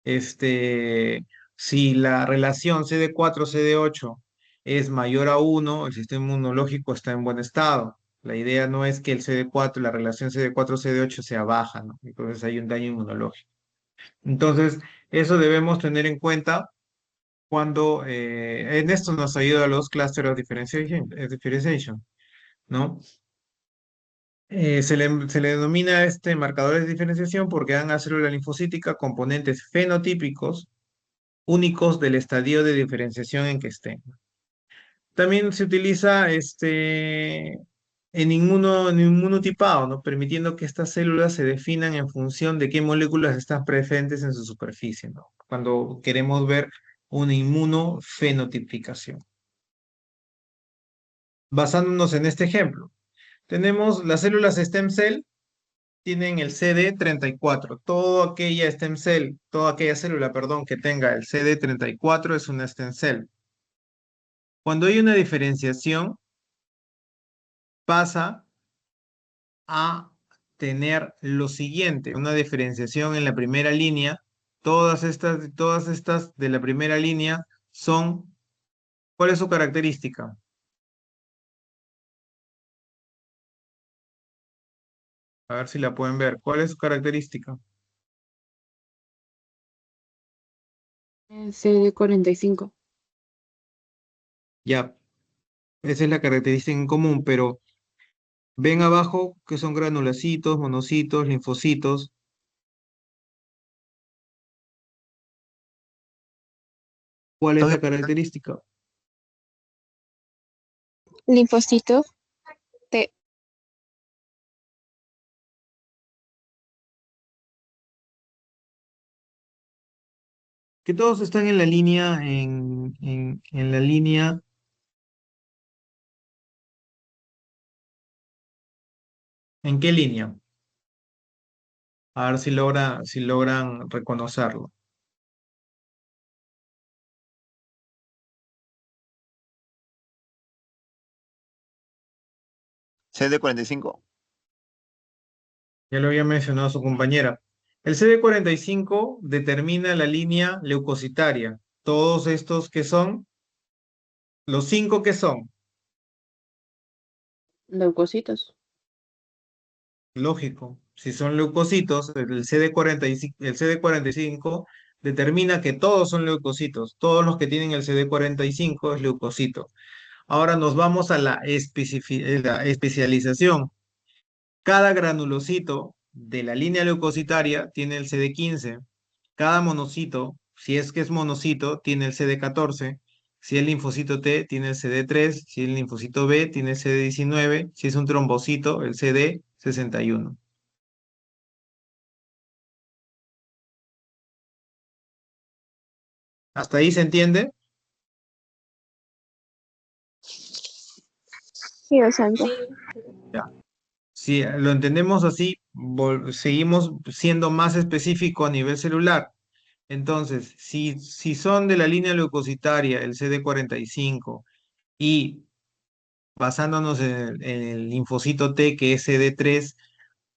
Este, si la relación CD4-CD8 es mayor a 1, el sistema inmunológico está en buen estado. La idea no es que la relación CD4-CD8 sea baja, ¿no? Entonces hay un daño inmunológico. Entonces, eso debemos tener en cuenta cuando en esto nos ayuda los cluster of differentiation, ¿no? Se le denomina marcadores de diferenciación porque dan a célula linfocítica componentes fenotípicos únicos del estadio de diferenciación en que estén. También se utiliza en inmunotipado, ¿no? Permitiendo que estas células se definan en función de qué moléculas están presentes en su superficie, ¿no? Cuando queremos ver una inmunofenotipicación. Basándonos en este ejemplo, tenemos las células stem cell, tienen el CD34. Toda aquella célula, perdón, que tenga el CD34 es una stem cell. Cuando hay una diferenciación, pasa a tener lo siguiente, una diferenciación en la primera línea. Todas estas de la primera línea son, ¿cuál es su característica? A ver si la pueden ver. ¿Cuál es su característica? CD45. Ya, esa es la característica en común, pero ven abajo que son granulocitos, monocitos, linfocitos. ¿Cuál es Entonces, la característica? Linfocito T. Que todos están en la línea, en la línea, ¿en qué línea? A ver si logran reconocerlo. CD45. Ya lo había mencionado su compañera. El CD45 determina la línea leucocitaria. Todos estos que son, los cinco que son, Leucocitos. lógico. Si son leucocitos, el CD45 determina que todos son leucocitos. Todos los que tienen el CD45 es leucocito. Ahora nos vamos a la especialización. Cada granulocito de la línea leucocitaria tiene el CD15. Cada monocito, si es que es monocito, tiene el CD14. Si es linfocito T, tiene el CD3. Si es linfocito B, tiene el CD19. Si es un trombocito, el CD61. ¿Hasta ahí se entiende? Sí, docente. Sí. Ya. Si lo entendemos así, seguimos siendo más específico a nivel celular. Entonces, si son de la línea leucocitaria, el CD45, y basándonos en el linfocito T, que es CD3,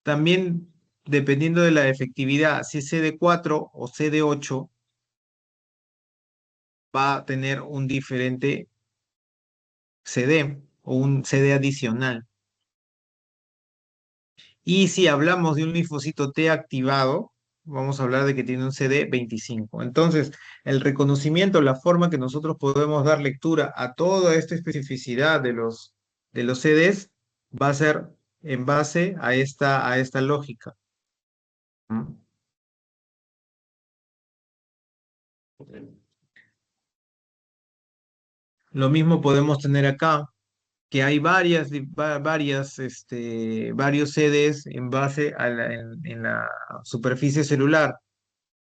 también dependiendo de la efectividad, si es CD4 o CD8, va a tener un diferente CD o un CD adicional. Y si hablamos de un linfocito T activado, vamos a hablar de que tiene un CD25. Entonces, el reconocimiento, la forma que nosotros podemos dar lectura a toda esta especificidad de los CDs va a ser en base a esta lógica. ¿Mm? Lo mismo podemos tener acá, que hay varios CDs en base en la superficie celular,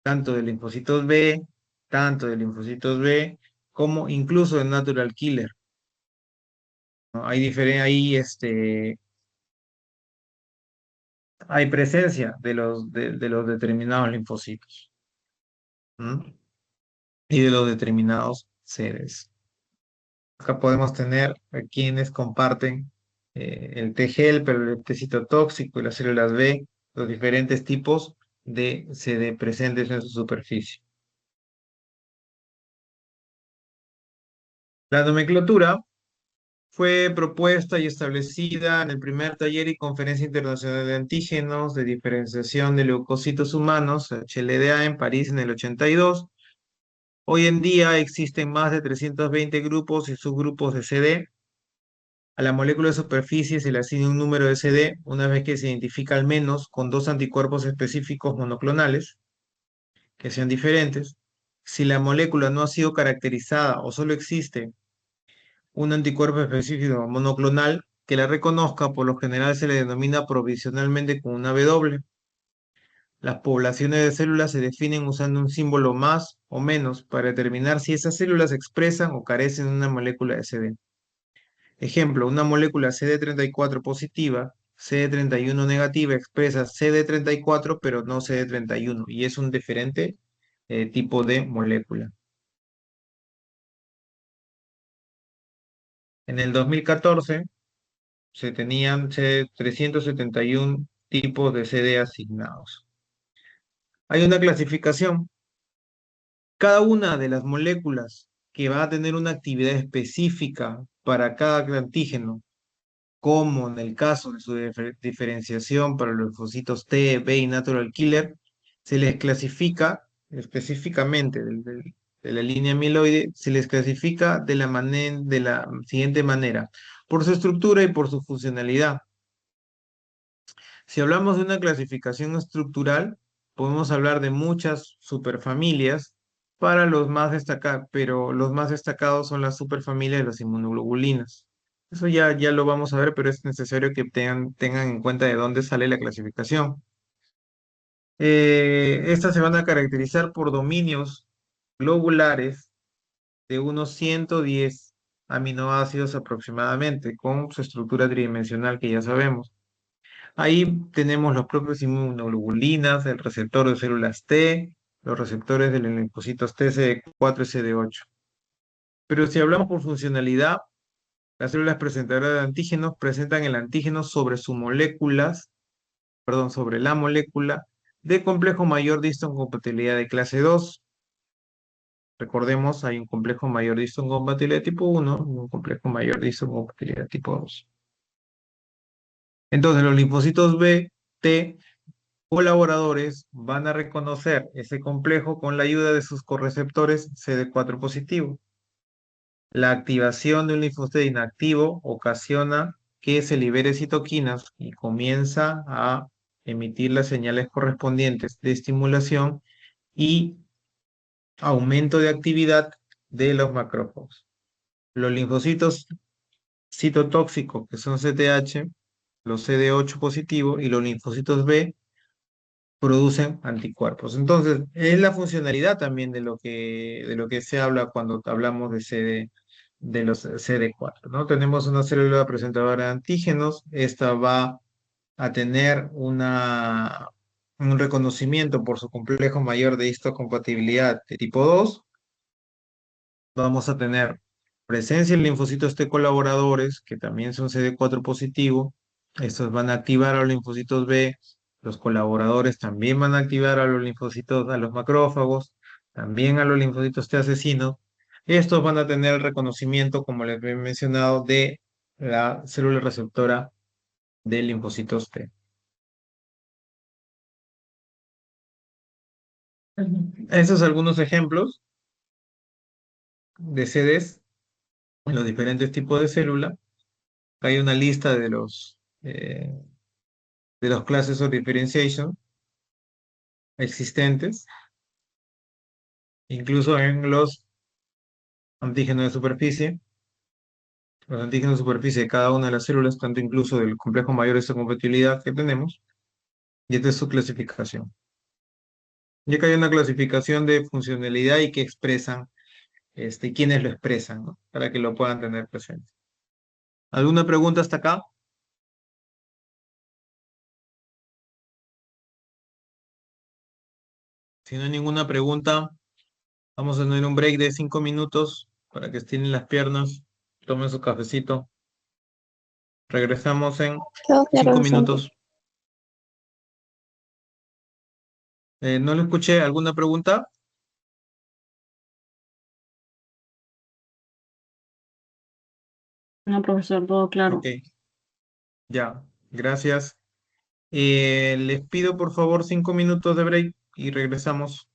tanto de linfocitos B, tanto de linfocitos B, como incluso de natural killer, ¿no? Hay presencia de los determinados linfocitos, ¿m? Y de los determinados seres. Acá podemos tener a quienes comparten el T-helper, el T citotóxico y las células B, los diferentes tipos de CD presentes en su superficie. La nomenclatura fue propuesta y establecida en el primer taller y conferencia internacional de antígenos de diferenciación de leucocitos humanos, HLDA, en París en el 82. Hoy en día existen más de 320 grupos y subgrupos de CD. A la molécula de superficie se le asigna un número de CD una vez que se identifica al menos con dos anticuerpos específicos monoclonales que sean diferentes. Si la molécula no ha sido caracterizada o solo existe un anticuerpo específico monoclonal que la reconozca, por lo general se le denomina provisionalmente con una W. Las poblaciones de células se definen usando un símbolo más o menos para determinar si esas células expresan o carecen de una molécula de CD. Ejemplo, una molécula CD34 positiva, CD31 negativa expresa CD34 pero no CD31 y es un diferente tipo de molécula. En el 2014 se tenían 371 tipos de CD asignados. Hay una clasificación. Cada una de las moléculas que va a tener una actividad específica para cada antígeno, como en el caso de su diferenciación para los linfocitos T, B y natural killer, se les clasifica específicamente de la línea amiloide, se les clasifica de la siguiente manera, por su estructura y por su funcionalidad. Si hablamos de una clasificación estructural, podemos hablar de muchas superfamilias para los más destacados, pero los más destacados son las superfamilias de las inmunoglobulinas. Eso ya lo vamos a ver, pero es necesario que tengan en cuenta de dónde sale la clasificación. Estas se van a caracterizar por dominios globulares de unos 110 aminoácidos aproximadamente, con su estructura tridimensional que ya sabemos. Ahí tenemos los propios inmunoglobulinas, el receptor de células T, los receptores de los linfocitos T, CD4 y CD8. Pero si hablamos por funcionalidad, las células presentadoras de antígenos presentan el antígeno sobre sus moléculas, perdón, sobre la molécula de complejo mayor de histocompatibilidad de clase 2. Recordemos, hay un complejo mayor de histocompatibilidad tipo 1 y un complejo mayor de histocompatibilidad tipo 2. Entonces, los linfocitos B, T, colaboradores van a reconocer ese complejo con la ayuda de sus correceptores CD4 positivo. La activación de un linfocito inactivo ocasiona que se libere citoquinas y comienza a emitir las señales correspondientes de estimulación y aumento de actividad de los macrófagos. Los linfocitos citotóxicos, que son CTH, los CD8 positivo y los linfocitos B producen anticuerpos. Entonces, es la funcionalidad también de lo que se habla cuando hablamos de los CD4, ¿no? Tenemos una célula presentadora de antígenos, esta va a tener un reconocimiento por su complejo mayor de histocompatibilidad de tipo 2. Vamos a tener presencia de linfocitos T colaboradores, que también son CD4 positivo. Estos van a activar a los linfocitos B. Los colaboradores también van a activar a los linfocitos, a los macrófagos, también a los linfocitos T asesinos. Estos van a tener el reconocimiento, como les he mencionado, de la célula receptora de linfocitos T. Estos son algunos ejemplos de CDs en los diferentes tipos de célula. Hay una lista de los classes of differentiation existentes, incluso en los antígenos de superficie. Los antígenos de superficie de cada una de las células, tanto incluso del complejo mayor de esta compatibilidad que tenemos, y esta es su clasificación. Ya que hay una clasificación de funcionalidad y que expresan, quiénes lo expresan, ¿no? Para que lo puedan tener presente. ¿Alguna pregunta hasta acá? Si no hay ninguna pregunta, vamos a tener un break de 5 minutos para que estiren las piernas, tomen su cafecito. Regresamos en Todo claro, 5 docente. minutos. ¿No lo escuché? ¿Alguna pregunta? No, profesor, todo claro. Ok, ya, gracias. Les pido por favor 5 minutos de break y regresamos.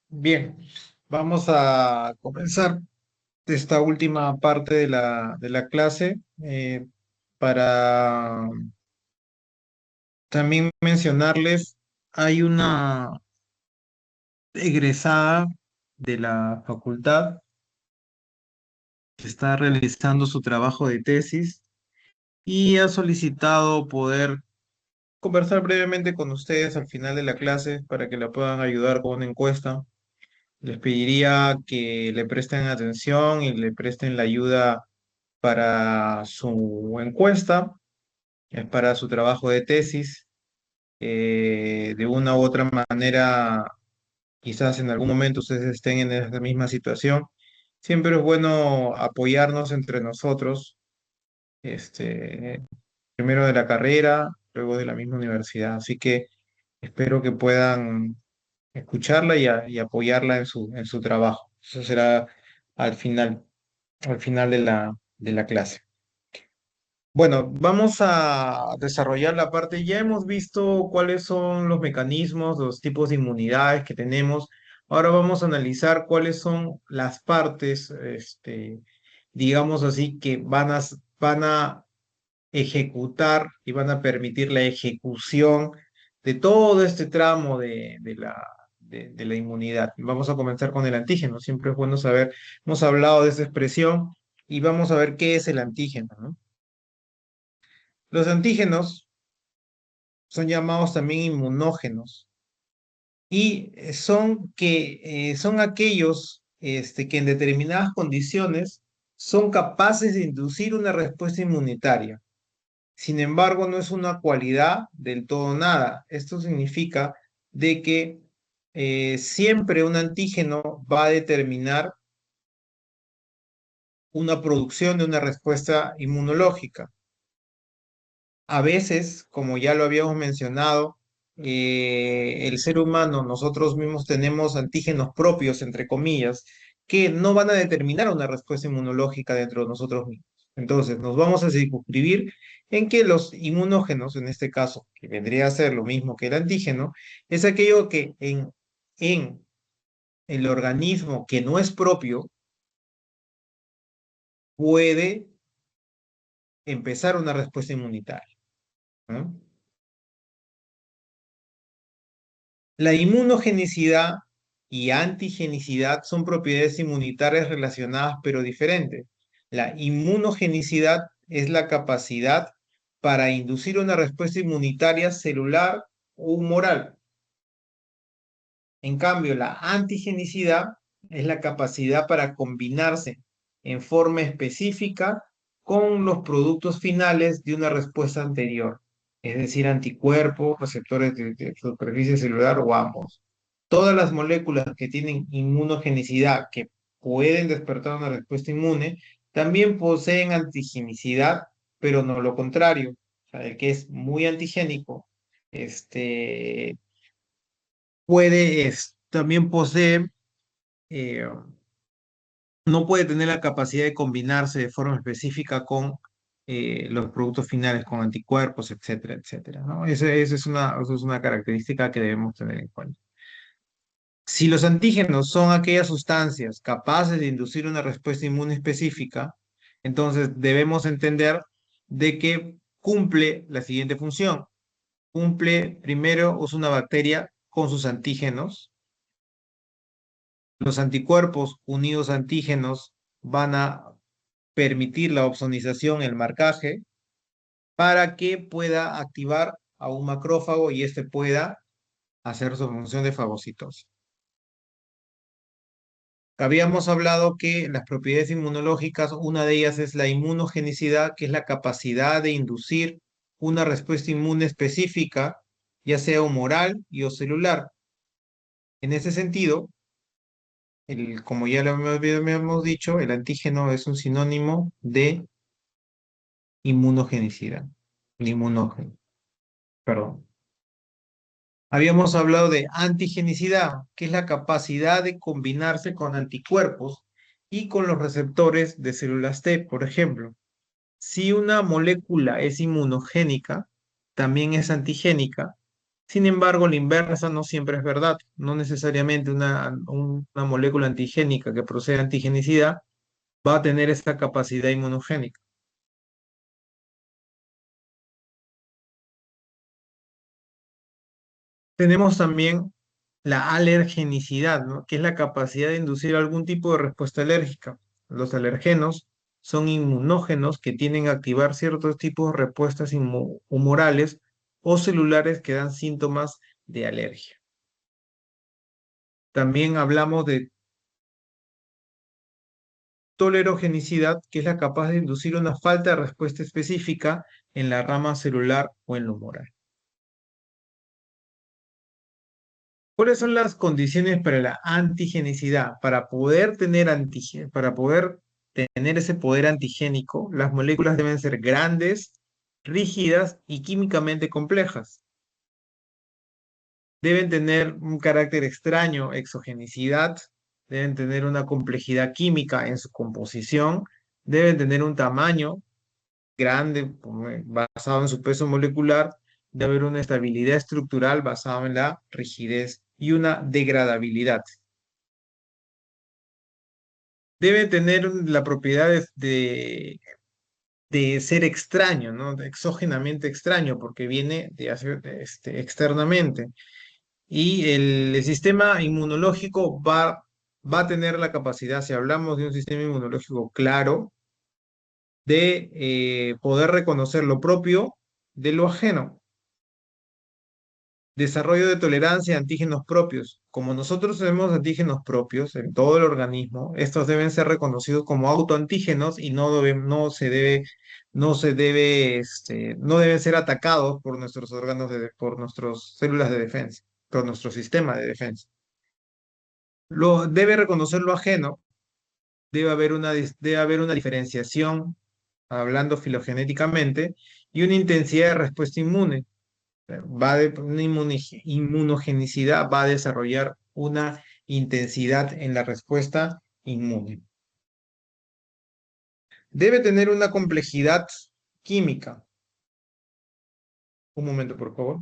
Bien, vamos a comenzar esta última parte de la clase para también mencionarles, hay una egresada de la facultad que está realizando su trabajo de tesis y ha solicitado poder conversar brevemente con ustedes al final de la clase para que la puedan ayudar con una encuesta. Les pediría que le presten atención y le presten la ayuda para su encuesta, es para su trabajo de tesis. De una u otra manera, quizás en algún momento ustedes estén en esa misma situación. Siempre es bueno apoyarnos entre nosotros, este, primero de la carrera, luego de la misma universidad. Así que espero que puedan escucharla y apoyarla en su trabajo. Eso será al al final de la clase. Bueno, vamos a desarrollar la parte. Ya hemos visto cuáles son los mecanismos, los tipos de inmunidades que tenemos. Ahora vamos a analizar cuáles son las partes, digamos así, que van a ejecutar y van a permitir la ejecución de todo este tramo de la inmunidad. Vamos a comenzar con el antígeno. Siempre es bueno saber, hemos hablado de esa expresión y vamos a ver qué es el antígeno, ¿no? Los antígenos son llamados también inmunógenos y son aquellos que en determinadas condiciones son capaces de inducir una respuesta inmunitaria. Sin embargo, no es una cualidad del todo nada. Esto significa de que siempre un antígeno va a determinar una producción de una respuesta inmunológica. A veces, como ya lo habíamos mencionado, el ser humano, nosotros mismos tenemos antígenos propios, entre comillas, que no van a determinar una respuesta inmunológica dentro de nosotros mismos. Entonces, nos vamos a circunscribir en que los inmunógenos, en este caso, que vendría a ser lo mismo que el antígeno, es aquello que en el organismo que no es propio puede empezar una respuesta inmunitaria, ¿no? La inmunogenicidad y antigenicidad son propiedades inmunitarias relacionadas pero diferentes. La inmunogenicidad es la capacidad para inducir una respuesta inmunitaria celular o humoral. En cambio, la antigenicidad es la capacidad para combinarse en forma específica con los productos finales de una respuesta anterior, es decir, anticuerpos, receptores de superficie celular o ambos. Todas las moléculas que tienen inmunogenicidad, que pueden despertar una respuesta inmune, también poseen antigenicidad, pero no lo contrario. O sea, el que es muy antigénico, puede, también posee, eh, no puede tener la capacidad de combinarse de forma específica con los productos finales, con anticuerpos, etcétera, etcétera, ¿no? Esa es una característica que debemos tener en cuenta. Si los antígenos son aquellas sustancias capaces de inducir una respuesta inmune específica, entonces debemos entender de que cumple la siguiente función. Cumple, primero, es una bacteria con sus antígenos. Los anticuerpos unidos a antígenos van a permitir la opsonización, el marcaje, para que pueda activar a un macrófago y éste pueda hacer su función de fagocitosis. Habíamos hablado que las propiedades inmunológicas, una de ellas es la inmunogenicidad, que es la capacidad de inducir una respuesta inmune específica, ya sea humoral y o celular. En ese sentido, como ya lo habíamos dicho, el antígeno es un sinónimo de inmunogenicidad, de inmunógeno, perdón. Habíamos hablado de antigenicidad, que es la capacidad de combinarse con anticuerpos y con los receptores de células T, por ejemplo. Si una molécula es inmunogénica, también es antigénica, Sin embargo, la inversa no siempre es verdad. No necesariamente una molécula antigénica que procede de antigenicidad va a tener esta capacidad inmunogénica. Tenemos también la alergenicidad, ¿no? Que es la capacidad de inducir algún tipo de respuesta alérgica. Los alergenos son inmunógenos que tienden a activar ciertos tipos de respuestas humorales o celulares que dan síntomas de alergia. También hablamos de tolerogenicidad, que es la capaz de inducir una falta de respuesta específica en la rama celular o en lo humoral. ¿Cuáles son las condiciones para la antigenicidad? Para poder tener ese poder antigénico, las moléculas deben ser grandes, rígidas y químicamente complejas. Deben tener un carácter extraño, exogenicidad, deben tener una complejidad química en su composición, deben tener un tamaño grande, basado en su peso molecular, debe haber una estabilidad estructural basada en la rigidez y una degradabilidad. Debe tener la propiedad de ser extraño, ¿no? Exógenamente extraño, porque viene externamente. Y el sistema inmunológico va a tener la capacidad, si hablamos de un sistema inmunológico claro, de poder reconocer lo propio de lo ajeno. Desarrollo de tolerancia a antígenos propios. Como nosotros tenemos antígenos propios en todo el organismo, estos deben ser reconocidos como autoantígenos y no deben ser atacados por nuestros órganos, por nuestras células de defensa, por nuestro sistema de defensa. Debe reconocer lo ajeno, debe haber una diferenciación, hablando filogenéticamente, y una intensidad de respuesta inmune. Una inmunogenicidad va a desarrollar una intensidad en la respuesta inmune. Debe tener una complejidad química. Un momento, por favor.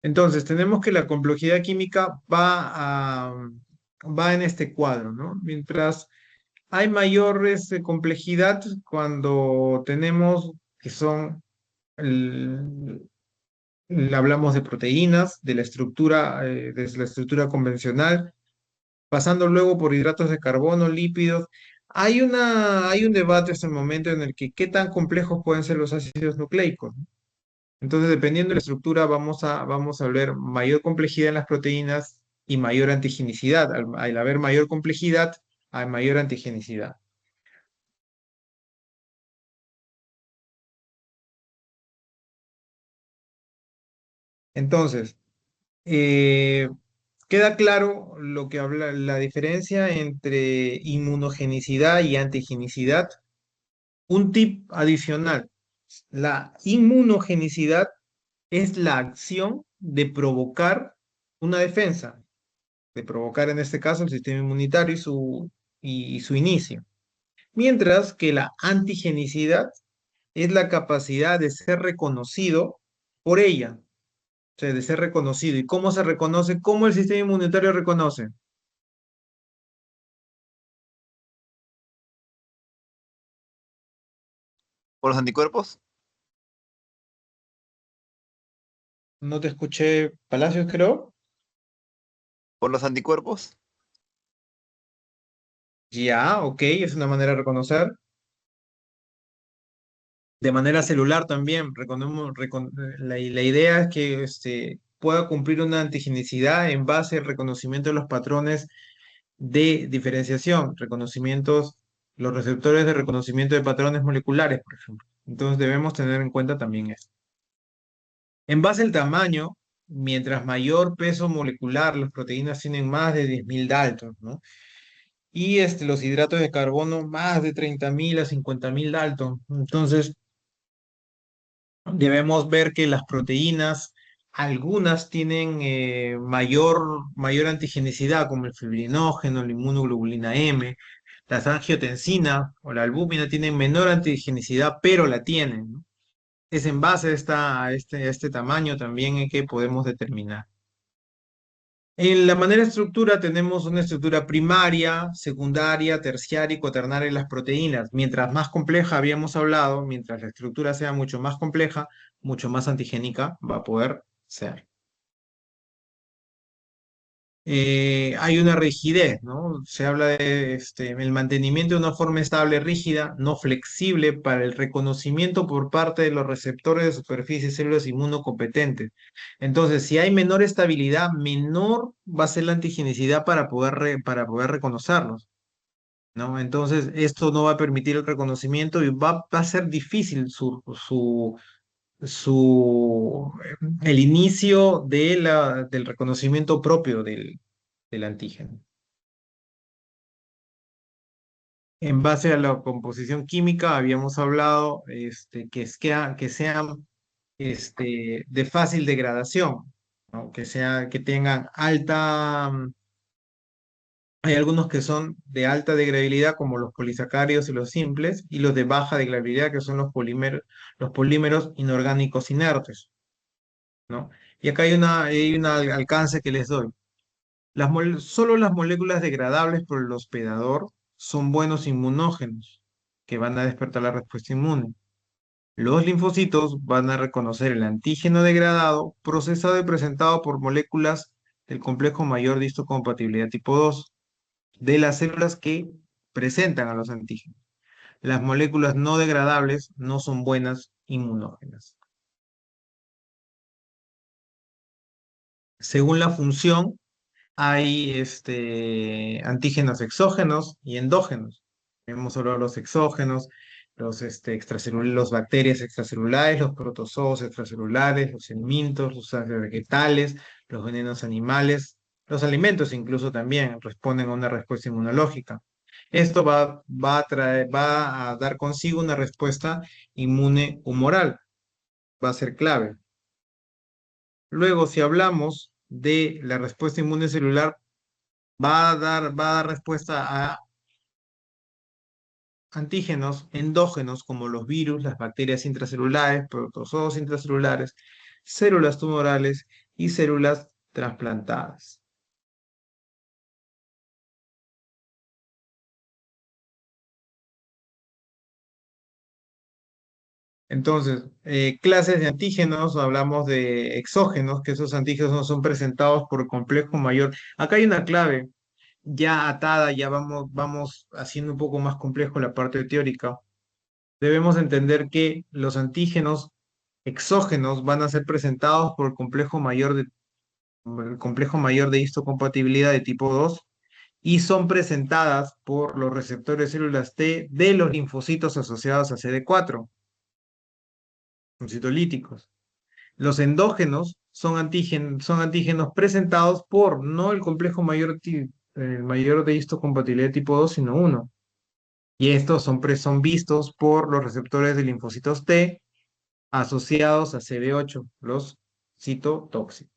Entonces, tenemos que la complejidad química va en este cuadro, ¿no? Mientras hay mayor complejidad cuando tenemos que son, hablamos de proteínas, de la estructura convencional, pasando luego por hidratos de carbono, lípidos. Hay un debate hasta el momento en el que qué tan complejos pueden ser los ácidos nucleicos, ¿no? Entonces, dependiendo de la estructura, vamos a ver mayor complejidad en las proteínas y mayor antigenicidad. Al haber mayor complejidad, hay mayor antigenicidad. Entonces, eh, queda claro lo que habla la diferencia entre inmunogenicidad y antigenicidad. Un tip adicional, la inmunogenicidad es la acción de provocar una defensa, de provocar en este caso el sistema inmunitario y su inicio. Mientras que la antigenicidad es la capacidad de ser reconocido por ella, o sea, de ser reconocido. ¿Y cómo se reconoce? ¿Cómo el sistema inmunitario reconoce? ¿Por los anticuerpos? No te escuché, Palacios, creo. ¿Por los anticuerpos? Ya, ok, es una manera de reconocer. De manera celular también, la idea es que pueda cumplir una antigenicidad en base al reconocimiento de los patrones de diferenciación, los receptores de reconocimiento de patrones moleculares, por ejemplo. Entonces debemos tener en cuenta también esto. En base al tamaño, mientras mayor peso molecular, las proteínas tienen más de 10.000 Daltons, ¿no? y los hidratos de carbono más de 30.000 a 50.000 Dalton. Entonces, debemos ver que las proteínas, algunas tienen mayor antigenicidad, como el fibrinógeno, la inmunoglobulina M, las angiotensina o la albúmina tienen menor antigenicidad, pero la tienen, ¿no? Es en base a este tamaño también en que podemos determinar. En la manera de estructura tenemos una estructura primaria, secundaria, terciaria y cuaternaria de las proteínas. Mientras más compleja habíamos hablado, mientras la estructura sea mucho más compleja, mucho más antigénica va a poder ser. Hay una rigidez, ¿no? Se habla de el mantenimiento de una forma estable, rígida, no flexible para el reconocimiento por parte de los receptores de superficie y células inmunocompetentes. Entonces, si hay menor estabilidad, menor va a ser la antigenicidad para poder reconocerlos, ¿no? Entonces, esto no va a permitir el reconocimiento y va a ser difícil el inicio del reconocimiento propio del antígeno. En base a la composición química, habíamos hablado que sean de fácil degradación, ¿no? Que tengan hay algunos que son de alta degradabilidad, como los polisacáridos y los simples, y los de baja degradabilidad, que son los polímeros inorgánicos inertes, ¿no? Y acá hay un alcance que les doy. Solo las moléculas degradables por el hospedador son buenos inmunógenos que van a despertar la respuesta inmune. Los linfocitos van a reconocer el antígeno degradado procesado y presentado por moléculas del complejo mayor de histocompatibilidad tipo 2 de las células que presentan a los antígenos. Las moléculas no degradables no son buenas inmunógenas. Según la función, hay antígenos exógenos y endógenos. Hemos hablado de los exógenos, los bacterias extracelulares, los protozoos extracelulares, los helmintos, los sustancias vegetales, los venenos animales, los alimentos incluso también responden a una respuesta inmunológica. Esto va a dar consigo una respuesta inmune humoral, va a ser clave. Luego, si hablamos de la respuesta inmune celular, va a dar respuesta a antígenos endógenos como los virus, las bacterias intracelulares, protozoos intracelulares, células tumorales y células trasplantadas. Entonces, clases de antígenos, hablamos de exógenos, que esos antígenos no son presentados por complejo mayor. Acá hay una clave ya atada, ya vamos haciendo un poco más complejo la parte teórica. Debemos entender que los antígenos exógenos van a ser presentados por el complejo mayor de histocompatibilidad de tipo 2 y son presentadas por los receptores de células T de los linfocitos asociados a CD4, los citolíticos. Los endógenos son antígenos presentados por no el complejo mayor de histocompatibilidad tipo 2, sino uno. Y estos son vistos por los receptores de linfocitos T asociados a CD8, los citotóxicos.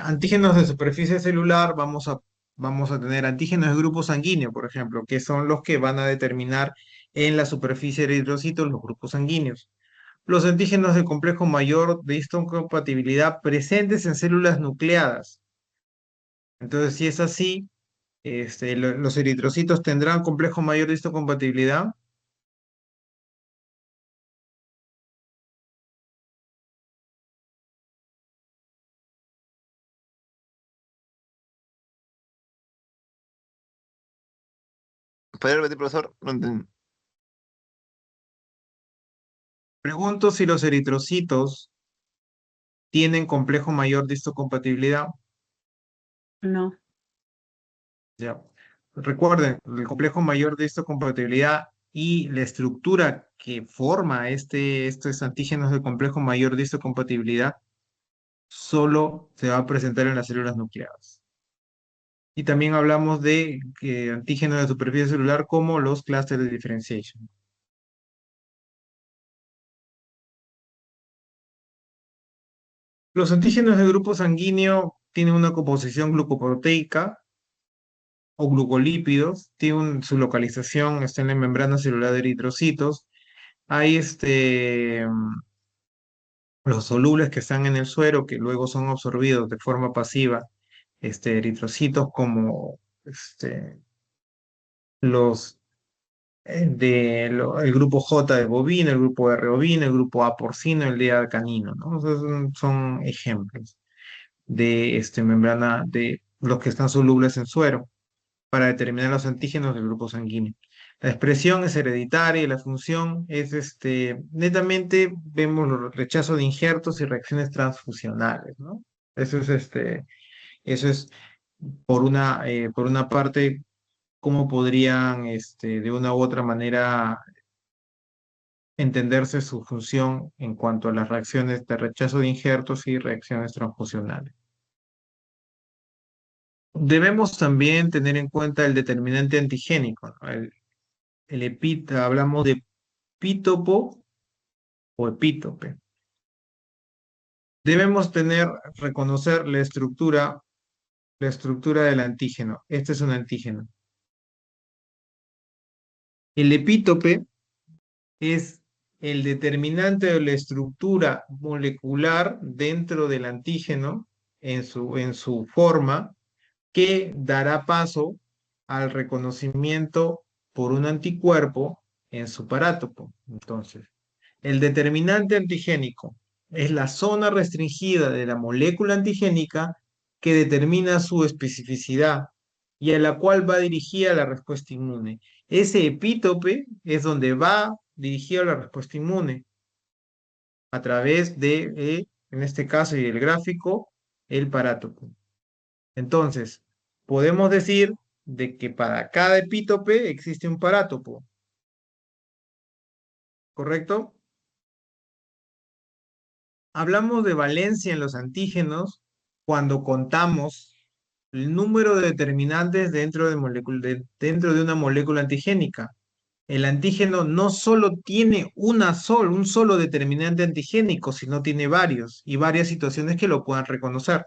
Antígenos de superficie celular, vamos a tener antígenos de grupo sanguíneo, por ejemplo, que son los que van a determinar en la superficie de eritrocitos los grupos sanguíneos. Los antígenos de complejo mayor de histocompatibilidad presentes en células nucleadas. Entonces, si es así, los eritrocitos tendrán complejo mayor de histocompatibilidad. ¿Puede repetir, profesor? No entendí. Pregunto si los eritrocitos tienen complejo mayor de histocompatibilidad. No. Ya. Recuerden, el complejo mayor de histocompatibilidad y la estructura que forma estos antígenos del complejo mayor de histocompatibilidad solo se va a presentar en las células nucleadas. Y también hablamos de antígenos de superficie celular como los clústeres de differentiation. Los antígenos del grupo sanguíneo tienen una composición glucoproteica o glucolípidos, tienen su localización, está en la membrana celular de eritrocitos. Hay los solubles que están en el suero, que luego son absorbidos de forma pasiva, eritrocitos como los el grupo J de bovino, el grupo R ovino, el grupo A porcino, el D canino, ¿no? O sea, son ejemplos de membrana de los que están solubles en suero para determinar los antígenos del grupo sanguíneo. La expresión es hereditaria y la función es netamente vemos los rechazos de injertos y reacciones transfusionales, ¿no? Eso es por una parte cómo podrían de una u otra manera entenderse su función en cuanto a las reacciones de rechazo de injertos y reacciones transfusionales. Debemos también tener en cuenta el determinante antigénico, ¿no? Hablamos de epítopo o epítope. Debemos reconocer la estructura del antígeno. Este es un antígeno. El epítope es el determinante de la estructura molecular dentro del antígeno en su forma que dará paso al reconocimiento por un anticuerpo en su parátopo. Entonces, el determinante antigénico es la zona restringida de la molécula antigénica que determina su especificidad y a la cual va dirigida la respuesta inmune. Ese epítope es donde va dirigida la respuesta inmune a través de, en este caso y el gráfico, el parátopo. Entonces, podemos decir de que para cada epítope existe un parátopo. ¿Correcto? Hablamos de valencia en los antígenos cuando contamos el número de determinantes dentro de una molécula antigénica. El antígeno no solo tiene un solo determinante antigénico, sino tiene varios y varias situaciones que lo puedan reconocer,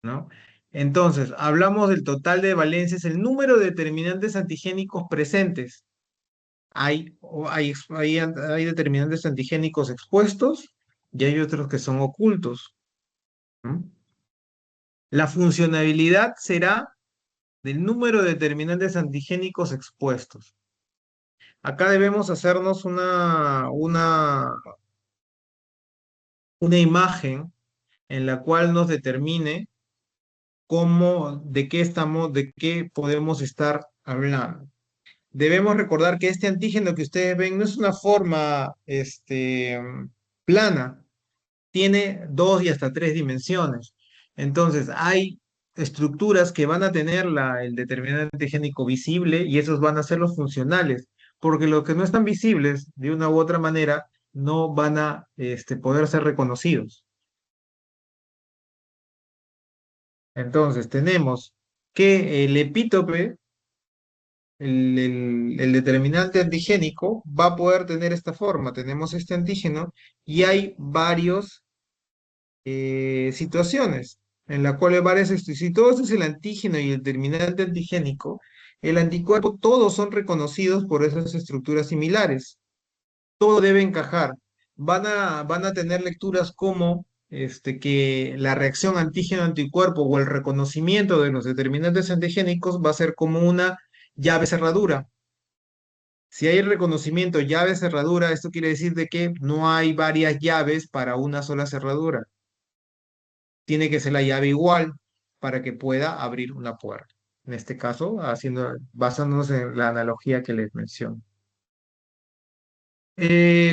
¿no? Entonces, hablamos del total de valencias, el número de determinantes antigénicos presentes. Hay determinantes antigénicos expuestos y hay otros que son ocultos, ¿no? La funcionabilidad será del número de determinantes antigénicos expuestos. Acá debemos hacernos una imagen en la cual nos determine de qué podemos estar hablando. Debemos recordar que este antígeno que ustedes ven no es una forma plana, tiene 2 y hasta 3 dimensiones. Entonces, hay estructuras que van a tener el determinante antigénico visible y esos van a ser los funcionales, porque los que no están visibles, de una u otra manera, no van a poder ser reconocidos. Entonces, tenemos que el epítope, el determinante antigénico, va a poder tener esta forma. Tenemos este antígeno y hay varios situaciones en las cuales si todo esto es el antígeno y el determinante antigénico, el anticuerpo, todos son reconocidos por esas estructuras similares. Todo debe encajar. Van a tener lecturas como que la reacción antígeno-anticuerpo o el reconocimiento de los determinantes antigénicos va a ser como una llave cerradura. Si hay reconocimiento llave cerradura, esto quiere decir de que no hay varias llaves para una sola cerradura. Tiene que ser la llave igual para que pueda abrir una puerta. En este caso, basándonos en la analogía que les menciono.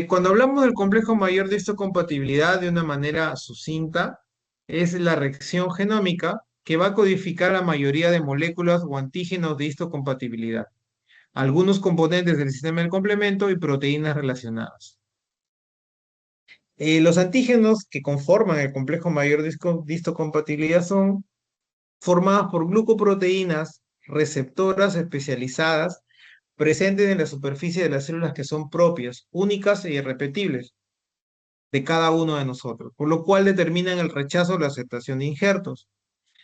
Cuando hablamos del complejo mayor de histocompatibilidad de una manera sucinta, es la reacción genómica que va a codificar la mayoría de moléculas o antígenos de histocompatibilidad, algunos componentes del sistema del complemento y proteínas relacionadas. Los antígenos que conforman el complejo mayor de histocompatibilidad son formadas por glucoproteínas receptoras especializadas presentes en la superficie de las células que son propias, únicas e irrepetibles de cada uno de nosotros, por lo cual determinan el rechazo o la aceptación de injertos.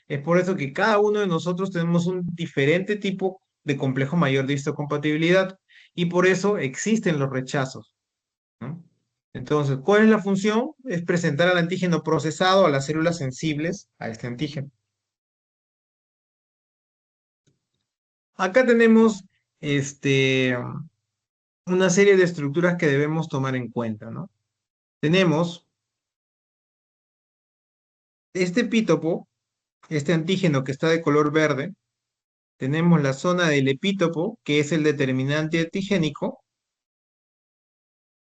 Es por eso que cada uno de nosotros tenemos un diferente tipo de complejo mayor de histocompatibilidad y por eso existen los rechazos, ¿no? Entonces, ¿cuál es la función? Es presentar al antígeno procesado a las células sensibles a este antígeno. Acá tenemos una serie de estructuras que debemos tomar en cuenta, ¿no? Tenemos este epítopo, este antígeno que está de color verde, tenemos la zona del epítopo, que es el determinante antigénico,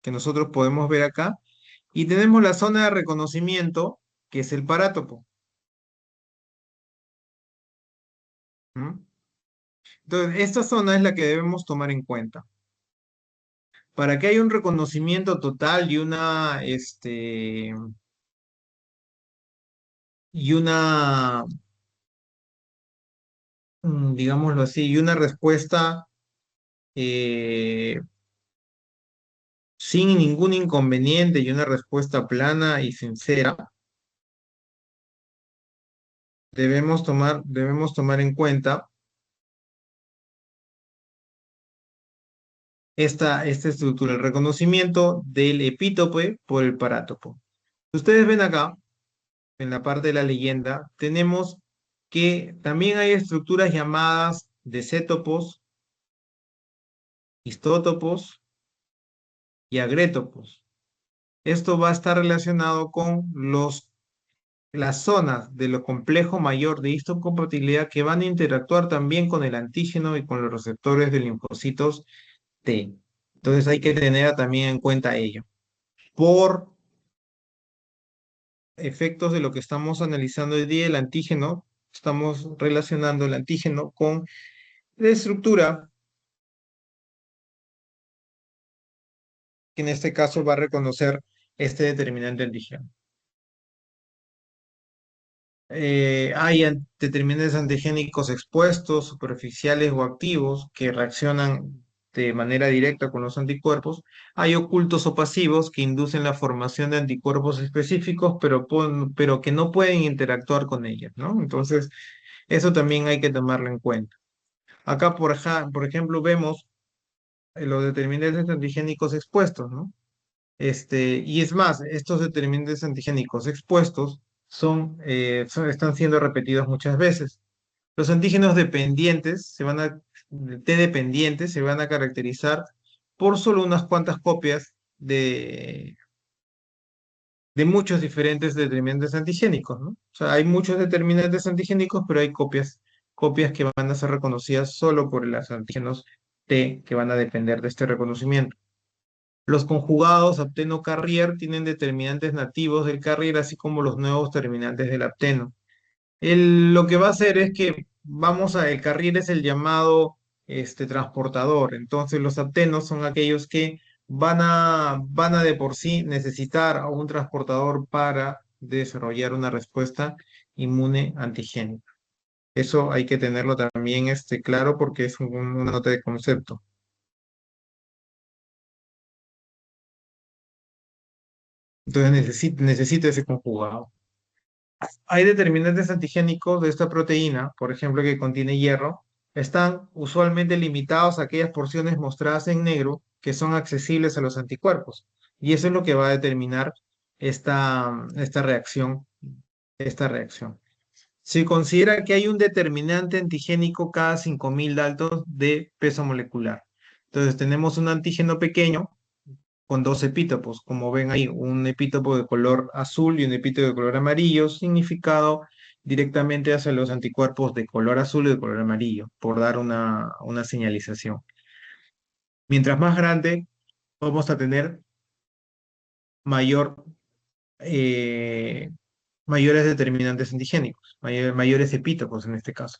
que nosotros podemos ver acá, y tenemos la zona de reconocimiento, que es el parátopo. ¿Mm? Entonces, esta zona es la que debemos tomar en cuenta. Para que haya un reconocimiento total y digámoslo así, y una respuesta eh, sin ningún inconveniente y una respuesta plana y sincera, debemos tomar en cuenta esta estructura, el reconocimiento del epítope por el parátopo. Ustedes ven acá, en la parte de la leyenda, tenemos que también hay estructuras llamadas decétopos, histótopos y agrétopos. Esto va a estar relacionado con las zonas de lo complejo mayor de histocompatibilidad que van a interactuar también con el antígeno y con los receptores de linfocitos T. Entonces hay que tener también en cuenta ello. Por efectos de lo que estamos analizando hoy día, el antígeno, estamos relacionando el antígeno con la estructura que en este caso va a reconocer este determinante antígeno. Hay determinantes antigénicos expuestos, superficiales o activos que reaccionan de manera directa con los anticuerpos. Hay ocultos o pasivos que inducen la formación de anticuerpos específicos, pero que no pueden interactuar con ellas, ¿no? Entonces, eso también hay que tomarlo en cuenta. Acá, por ejemplo, vemos los determinantes antigénicos expuestos, ¿no? Y es más, estos determinantes antigénicos expuestos están siendo repetidos muchas veces. Los antígenos dependientes T dependientes se van a caracterizar por solo unas cuantas copias de muchos diferentes determinantes antigénicos, ¿no? O sea, hay muchos determinantes antigénicos, pero hay copias que van a ser reconocidas solo por los antígenos T que van a depender de este reconocimiento. Los conjugados apteno-carrier tienen determinantes nativos del carrier, así como los nuevos terminantes del apteno. Lo que va a hacer es que el carrier es el llamado transportador, entonces los aptenos son aquellos que van a de por sí necesitar a un transportador para desarrollar una respuesta inmune antigénica. Eso hay que tenerlo también claro porque es una nota de concepto. Entonces necesita ese conjugado. Hay determinantes antigénicos de esta proteína, por ejemplo, que contiene hierro, están usualmente limitados a aquellas porciones mostradas en negro que son accesibles a los anticuerpos. Y eso es lo que va a determinar esta reacción, esta reacción. Se considera que hay un determinante antigénico cada 5.000 daltons de peso molecular. Entonces tenemos un antígeno pequeño con dos epítopos, como ven ahí, un epítopo de color azul y un epítopo de color amarillo, significado directamente hacia los anticuerpos de color azul y de color amarillo, por dar una señalización. Mientras más grande, vamos a tener mayor, eh, mayores determinantes antigénicos, mayores epítopos en este caso.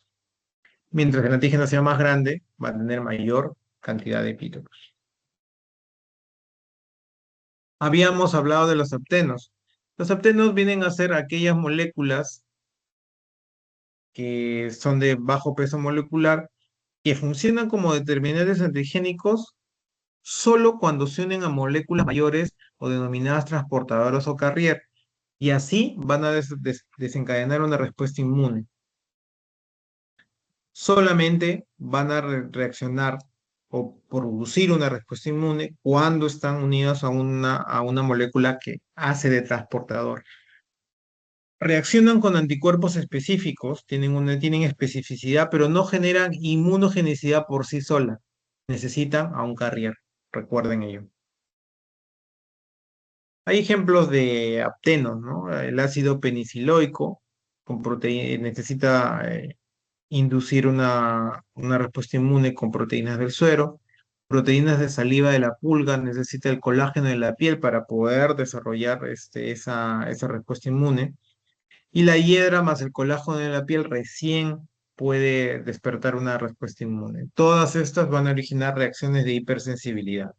Mientras el antígeno sea más grande, va a tener mayor cantidad de epítopos. Habíamos hablado de los aptenos. Los aptenos vienen a ser aquellas moléculas que son de bajo peso molecular que funcionan como determinantes antigénicos solo cuando se unen a moléculas mayores o denominadas transportadoras o carrier, y así van a desencadenar una respuesta inmune. Solamente van a reaccionar o producir una respuesta inmune cuando están unidos a una molécula que hace de transportador. Reaccionan con anticuerpos específicos, tienen especificidad, pero no generan inmunogenicidad por sí sola. Necesitan a un carrier, recuerden ello. Hay ejemplos de aptenos, ¿no? El ácido peniciloico necesita inducir una respuesta inmune con proteínas del suero. Proteínas de saliva de la pulga necesita el colágeno de la piel para poder desarrollar esa respuesta inmune. Y la hiedra más el colágeno de la piel recién puede despertar una respuesta inmune. Todas estas van a originar reacciones de hipersensibilidad.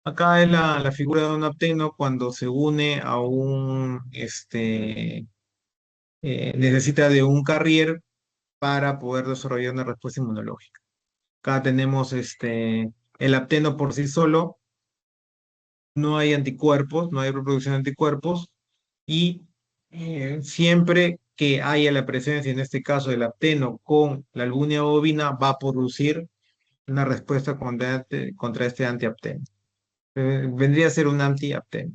Acá es la figura de un apteno cuando se une a necesita de un carrier para poder desarrollar una respuesta inmunológica. Acá tenemos el apteno por sí solo, no hay anticuerpos, no hay reproducción de anticuerpos, y siempre que haya la presencia, en este caso del apteno con la albunia bovina, va a producir una respuesta contra este antiapteno. Vendría a ser un antiapteno.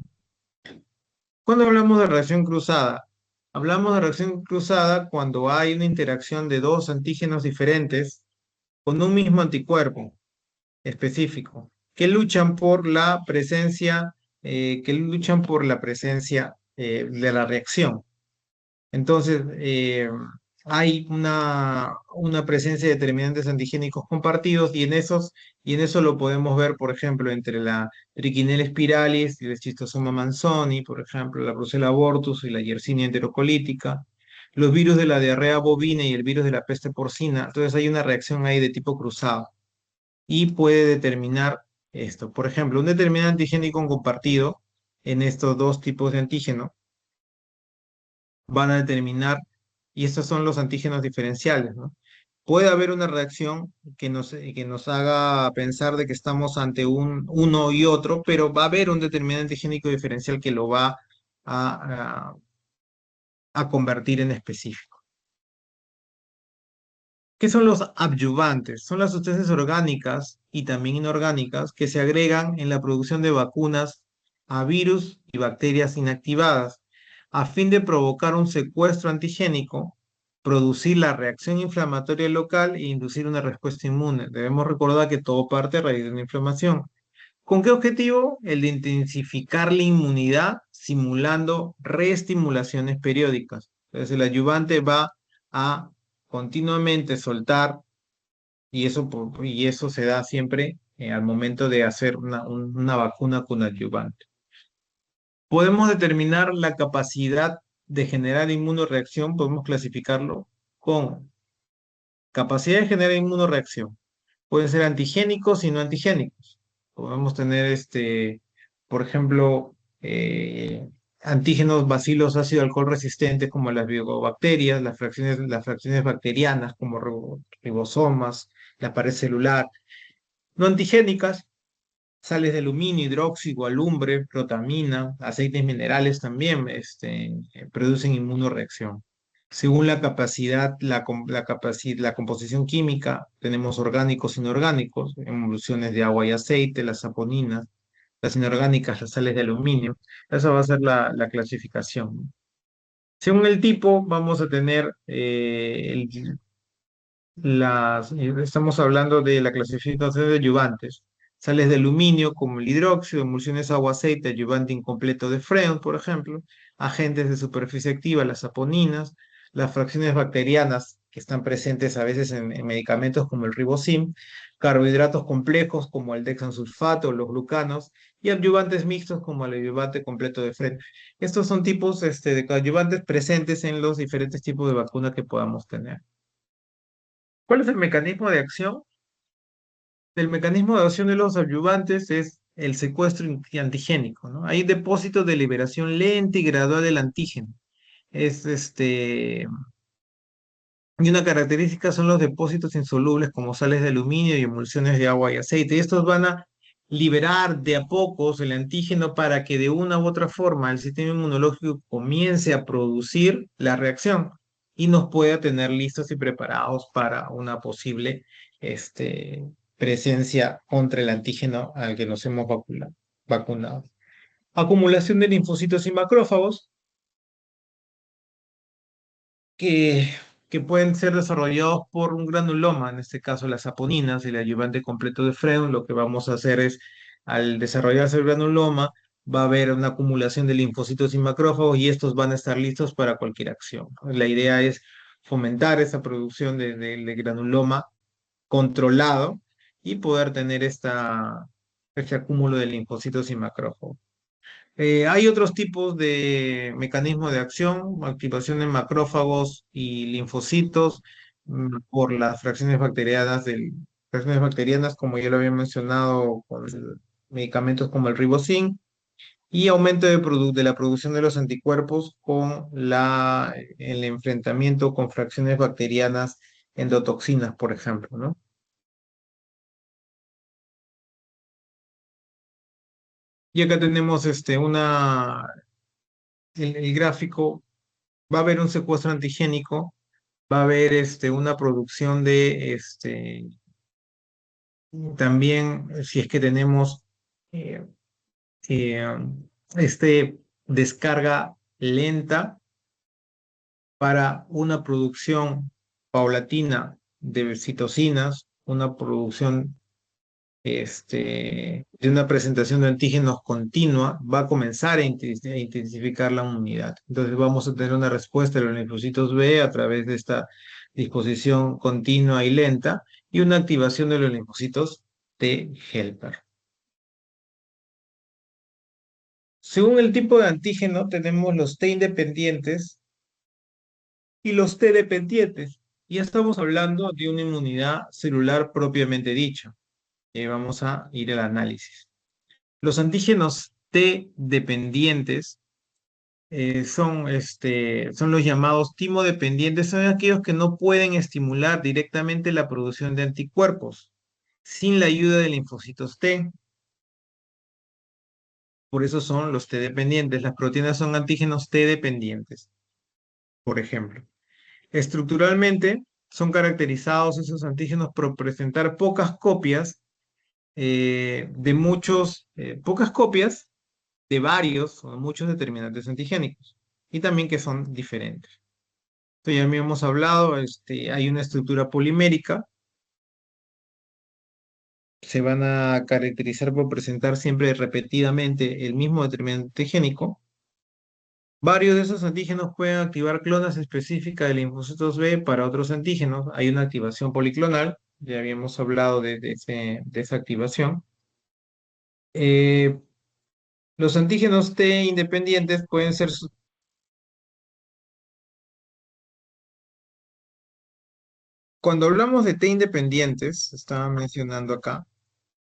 Cuando hablamos de reacción cruzada, hablamos de reacción cruzada cuando hay una interacción de dos antígenos diferentes con un mismo anticuerpo específico, que luchan por la presencia, de la reacción. Entonces, hay una presencia de determinantes antigénicos compartidos y en eso lo podemos ver, por ejemplo, entre la Trichinella spiralis y el Schistosoma manzoni, por ejemplo, la Brucella abortus y la Yersinia enterocolítica, los virus de la diarrea bovina y el virus de la peste porcina. Entonces hay una reacción ahí de tipo cruzado y puede determinar esto. Por ejemplo, un determinante antigénico compartido en estos dos tipos de antígeno van a determinar, y estos son los antígenos diferenciales, ¿no? Puede haber una reacción que nos haga pensar de que estamos ante uno y otro, pero va a haber un determinante antigénico diferencial que lo va a, a convertir en específico. ¿Qué son los adyuvantes? Son las sustancias orgánicas y también inorgánicas que se agregan en la producción de vacunas a virus y bacterias inactivadas a fin de provocar un secuestro antigénico, producir la reacción inflamatoria local e inducir una respuesta inmune. Debemos recordar que todo parte a raíz de una inflamación. ¿Con qué objetivo? El de intensificar la inmunidad simulando reestimulaciones periódicas. Entonces el adyuvante va a continuamente soltar y eso se da siempre al momento de hacer una vacuna con adyuvante. Podemos determinar la capacidad de generar inmunoreacción, podemos clasificarlo con capacidad de generar inmunoreacción. Pueden ser antigénicos y no antigénicos. Podemos tener, por ejemplo, antígenos bacilos ácido alcohol resistentes como las biobacterias, las fracciones bacterianas como ribosomas, la pared celular. No antigénicas, sales de aluminio, hidróxido, alumbre, protamina, aceites minerales también producen inmunoreacción. Según la capacidad, la composición química, tenemos orgánicos, inorgánicos, emulsiones de agua y aceite, las saponinas, las inorgánicas, las sales de aluminio. Esa va a ser la clasificación, ¿no? Según el tipo, vamos a tener estamos hablando de la clasificación de adyuvantes. Sales de aluminio como el hidróxido, emulsiones agua-aceite, adyuvante incompleto de Freon, por ejemplo, agentes de superficie activa, las saponinas, las fracciones bacterianas que están presentes a veces en medicamentos como el ribosim, carbohidratos complejos como el dexansulfato o los glucanos, y adyuvantes mixtos como el adyuvante completo de Freon. Estos son tipos de adyuvantes presentes en los diferentes tipos de vacunas que podamos tener. ¿Cuál es el mecanismo de acción? del mecanismo de acción de los adyuvantes es el secuestro antigénico, ¿no? Hay depósitos de liberación lenta y gradual del antígeno. Es y una característica son los depósitos insolubles como sales de aluminio y emulsiones de agua y aceite. Y estos van a liberar de a pocos el antígeno para que de una u otra forma el sistema inmunológico comience a producir la reacción y nos pueda tener listos y preparados para una posible presencia contra el antígeno al que nos hemos vacunado. Acumulación de linfocitos y macrófagos que, que pueden ser desarrollados por un granuloma, en este caso las saponinas, el ayudante completo de Freund. Lo que vamos a hacer es, al desarrollarse el granuloma, va a haber una acumulación de linfocitos y macrófagos y estos van a estar listos para cualquier acción. La idea es fomentar esa producción de granuloma controlado y poder tener este acúmulo de linfocitos y macrófagos. Hay otros tipos de mecanismos de acción, activación de macrófagos y linfocitos por las fracciones bacterianas, como ya lo había mencionado, con medicamentos como el ribocin, y aumento de la producción de los anticuerpos con el enfrentamiento con fracciones bacterianas endotoxinas, por ejemplo, ¿no? Y acá tenemos el gráfico. Va a haber un secuestro antigénico, va a haber una producción también, si es que tenemos eh, eh, descarga lenta para una producción paulatina de citocinas, una producción de una presentación de antígenos continua, va a comenzar a intensificar la inmunidad. Entonces vamos a tener una respuesta de los linfocitos B a través de esta disposición continua y lenta y una activación de los linfocitos T helper. Según el tipo de antígeno, tenemos los T independientes y los T dependientes. Ya estamos hablando de una inmunidad celular propiamente dicha. Vamos a ir al análisis. Los antígenos T dependientes son los llamados timodependientes, son aquellos que no pueden estimular directamente la producción de anticuerpos sin la ayuda de linfocitos T. Por eso son los T dependientes. Las proteínas son antígenos T dependientes, por ejemplo. Estructuralmente son caracterizados esos antígenos por presentar pocas copias pocas copias de varios o muchos determinantes antigénicos y también que son diferentes. Esto ya habíamos hablado, hay una estructura polimérica, se van a caracterizar por presentar siempre repetidamente el mismo determinante antigénico. Varios de esos antígenos pueden activar clonas específicas de linfocitos B para otros antígenos. Hay una activación policlonal, ya habíamos hablado de esa activación. Los antígenos T independientes pueden ser cuando hablamos de T independientes, estaba mencionando acá,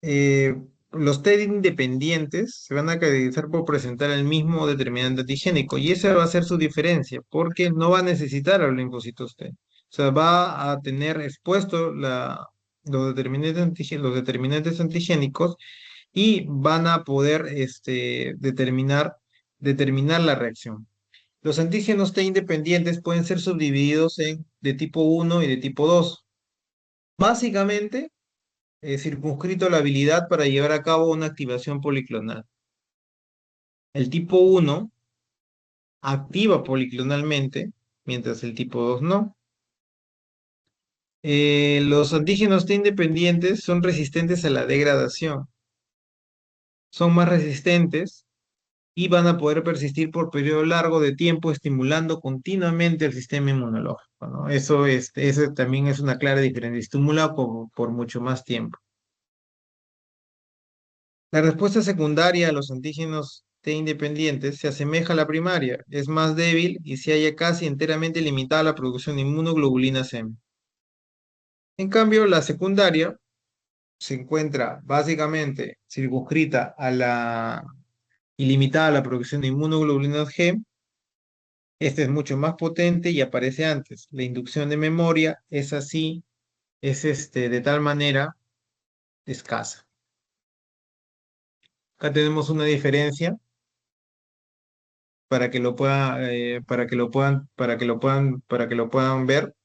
eh, los T independientes se van a caracterizar por presentar el mismo determinante antigénico y esa va a ser su diferencia porque no va a necesitar a los linfocitos T. O sea, va a tener expuesto los determinantes antigénicos y van a poder determinar la reacción. Los antígenos T independientes pueden ser subdivididos de tipo 1 y de tipo 2. Básicamente, circunscrito la habilidad para llevar a cabo una activación policlonal. El tipo 1 activa policlonalmente, mientras el tipo 2 no. Los antígenos T independientes son resistentes a la degradación. Son más resistentes y van a poder persistir por periodo largo de tiempo estimulando continuamente el sistema inmunológico, ¿no? Eso también es una clara diferencia, estimula por mucho más tiempo. La respuesta secundaria a los antígenos T independientes se asemeja a la primaria, es más débil y se halla casi enteramente limitada a la producción de inmunoglobulinas M. En cambio, la secundaria se encuentra básicamente circunscrita a la ilimitada a la producción de inmunoglobulinas G, este es mucho más potente y aparece antes. La inducción de memoria es así, es de tal manera escasa. Acá tenemos una diferencia para que lo puedan ver.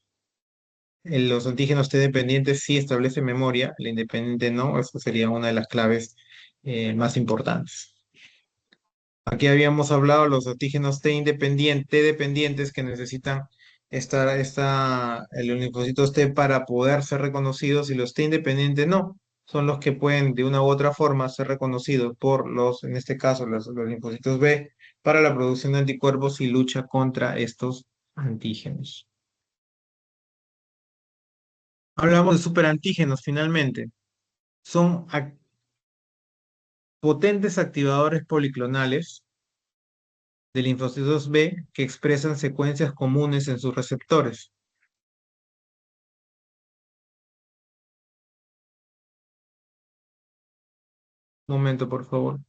Los antígenos T dependientes sí establecen memoria, el independiente no, eso sería una de las claves más importantes. Aquí habíamos hablado de los antígenos T dependientes que necesitan los linfocitos T para poder ser reconocidos y los T independientes no, son los que pueden de una u otra forma ser reconocidos por en este caso, los linfocitos B para la producción de anticuerpos y lucha contra estos antígenos. Hablamos de superantígenos finalmente. Son potentes activadores policlonales de linfocitos B que expresan secuencias comunes en sus receptores. Un momento, por favor.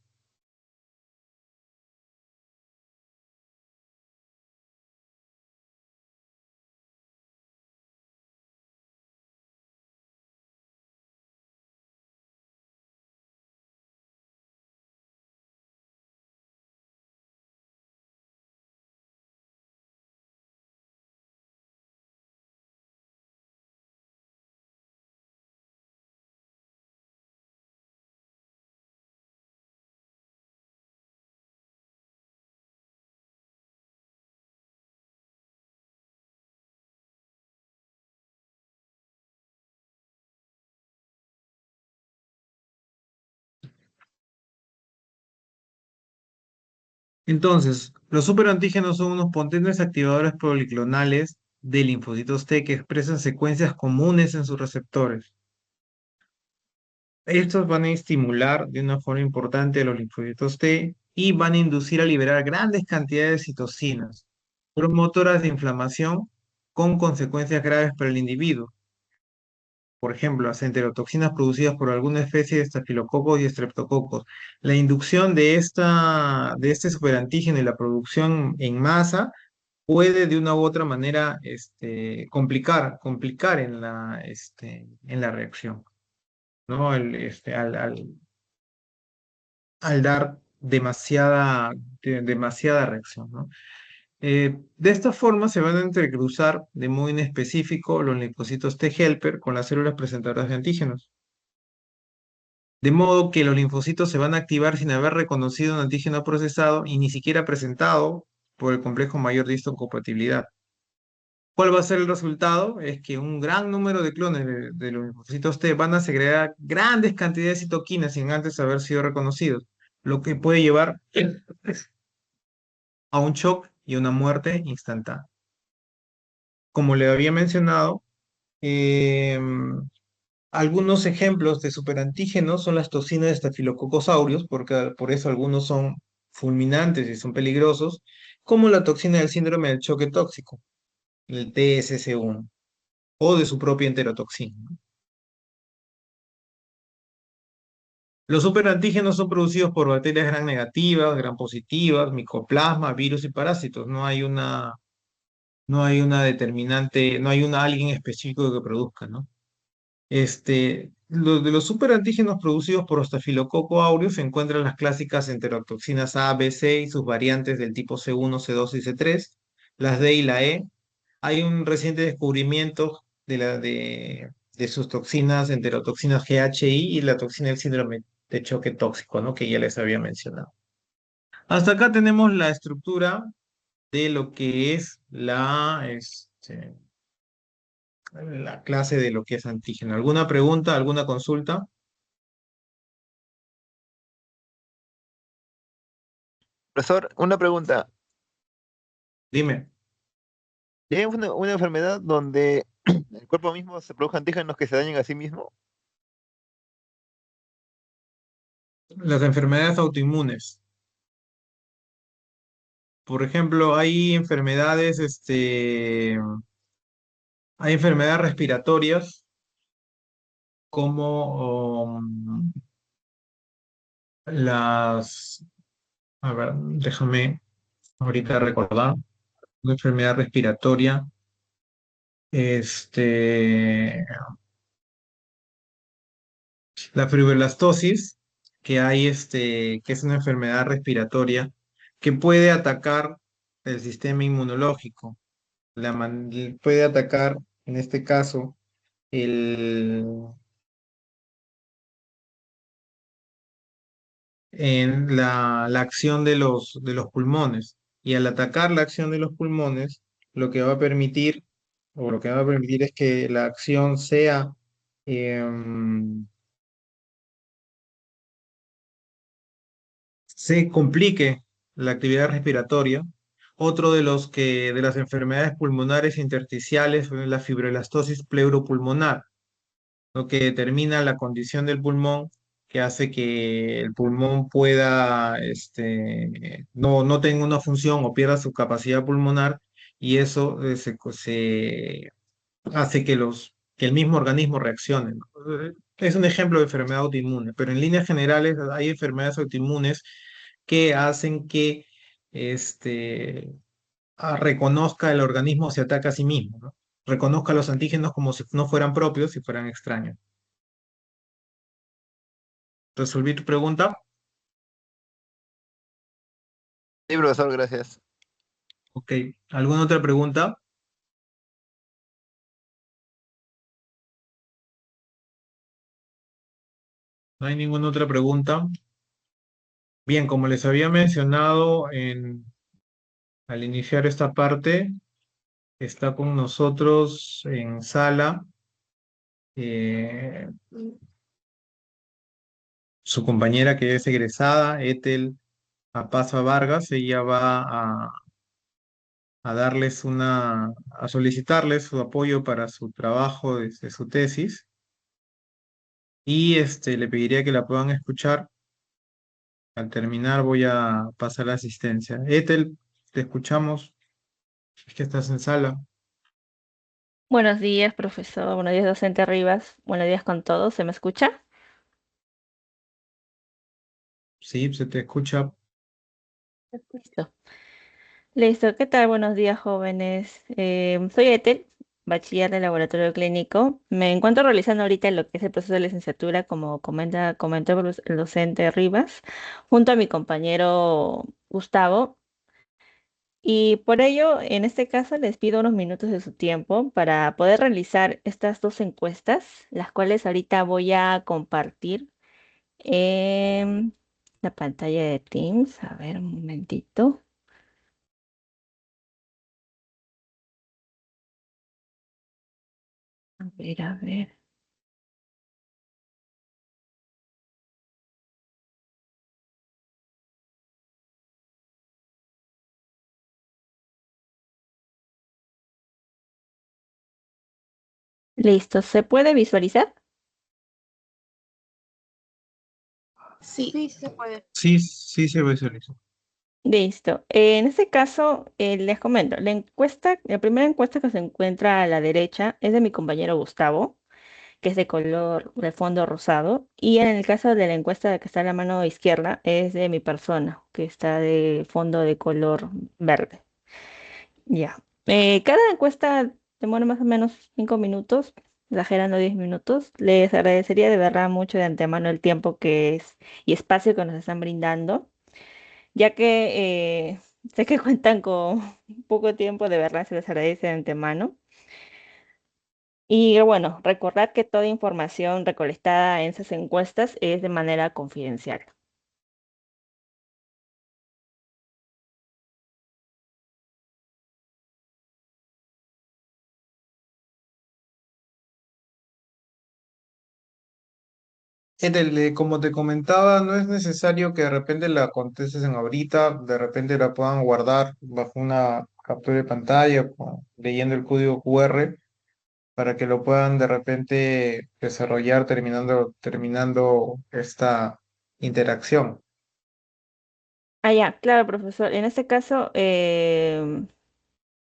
Entonces, los superantígenos son unos potentes activadores policlonales de linfocitos T que expresan secuencias comunes en sus receptores. Estos van a estimular de una forma importante a los linfocitos T y van a inducir a liberar grandes cantidades de citocinas, promotoras de inflamación con consecuencias graves para el individuo. Por ejemplo, las enterotoxinas producidas por alguna especie de estafilococos y estreptococos. La inducción de este superantígeno y la producción en masa puede de una u otra manera complicar en la reacción, ¿no? Al dar demasiada reacción, ¿no? De esta forma se van a entrecruzar de modo inespecífico los linfocitos T helper con las células presentadoras de antígenos. De modo que los linfocitos se van a activar sin haber reconocido un antígeno procesado y ni siquiera presentado por el complejo mayor de histocompatibilidad. ¿Cuál va a ser el resultado? Es que un gran número de clones de los linfocitos T van a segregar grandes cantidades de citoquinas sin antes haber sido reconocidos, lo que puede llevar a un shock y una muerte instantánea. Como le había mencionado, algunos ejemplos de superantígenos son las toxinas de Staphylococcus aureus, porque por eso algunos son fulminantes y son peligrosos, como la toxina del síndrome del choque tóxico, el TSC1, o de su propia enterotoxina, ¿no? Los superantígenos son producidos por bacterias gram negativas, gram positivas, micoplasma, virus y parásitos. No hay una determinante, no hay alguien específico que produzca, ¿no? De los superantígenos producidos por Staphylococcus aureus se encuentran las clásicas enterotoxinas A, B, C y sus variantes del tipo C1, C2 y C3, las D y la E. Hay un reciente descubrimiento de sus toxinas, enterotoxinas GHI y la toxina del síndrome de choque tóxico, ¿no? Que ya les había mencionado. Hasta acá tenemos la estructura de lo que es la clase de lo que es antígeno. ¿Alguna pregunta, alguna consulta? Profesor, una pregunta. Dime. ¿Hay una enfermedad donde el cuerpo mismo se produce antígenos que se dañen a sí mismo? Las enfermedades autoinmunes. Por ejemplo, hay enfermedades respiratorias como las, a ver, déjame ahorita recordar, una enfermedad respiratoria, este, la fibroblastosis, que hay que es una enfermedad respiratoria que puede atacar el sistema inmunológico, puede atacar, en este caso, el, en la acción de los pulmones. Y al atacar la acción de los pulmones, lo que va a permitir, o lo que va a permitir es que la acción sea, em, se complique la actividad respiratoria. Otro de las enfermedades pulmonares intersticiales es la fibrolastosis pleuropulmonar, lo que determina la condición del pulmón, que hace que el pulmón pueda, no tenga una función o pierda su capacidad pulmonar, y eso se hace que el mismo organismo reaccione, ¿no? Es un ejemplo de enfermedad autoinmune, pero en líneas generales hay enfermedades autoinmunes que hacen que este, reconozca el organismo, se ataca a sí mismo, ¿no? Reconozca los antígenos como si no fueran propios, si fueran extraños. ¿Resolví tu pregunta? Sí, profesor, gracias. Ok. ¿Alguna otra pregunta? ¿No hay ninguna otra pregunta? Bien, como les había mencionado al iniciar esta parte, está con nosotros en sala eh, su compañera que es egresada, Ethel Apaza Vargas. Ella va a a solicitarles su apoyo para su trabajo de su tesis, y le pediría que la puedan escuchar. Al terminar voy a pasar la asistencia. Ethel, te escuchamos. Es que estás en sala. Buenos días, profesor. Buenos días, docente Rivas. Buenos días con todos. ¿Se me escucha? Sí, se te escucha. Listo. Listo. ¿Qué tal? Buenos días, jóvenes. Soy Ethel, bachiller de laboratorio clínico. Me encuentro realizando ahorita lo que es el proceso de licenciatura, como comentó el docente Rivas, junto a mi compañero Gustavo. Y por ello, en este caso, les pido unos minutos de su tiempo para poder realizar estas dos encuestas, las cuales ahorita voy a compartir en la pantalla de Teams. A ver, un momentito. A ver, a ver. Listo, ¿se puede visualizar? Sí. Sí, se puede. Sí, sí se visualiza. Listo. En este caso, les comento, la primera encuesta que se encuentra a la derecha es de mi compañero Gustavo, que es de color de fondo rosado, y en el caso de la encuesta que está a la mano izquierda es de mi persona, que está de fondo de color verde. Ya. Cada encuesta demora más o menos 5 minutos, exagerando 10 minutos. Les agradecería de verdad mucho de antemano el tiempo que es y espacio que nos están brindando, ya que sé que cuentan con poco tiempo, de verdad se les agradece de antemano. Y bueno, recordar que toda información recolectada en esas encuestas es de manera confidencial. Como te comentaba, no es necesario que de repente la contesten ahorita, de repente la puedan guardar bajo una captura de pantalla, leyendo el código QR, para que lo puedan de repente desarrollar terminando esta interacción. Ah, ya, claro, profesor. En este caso,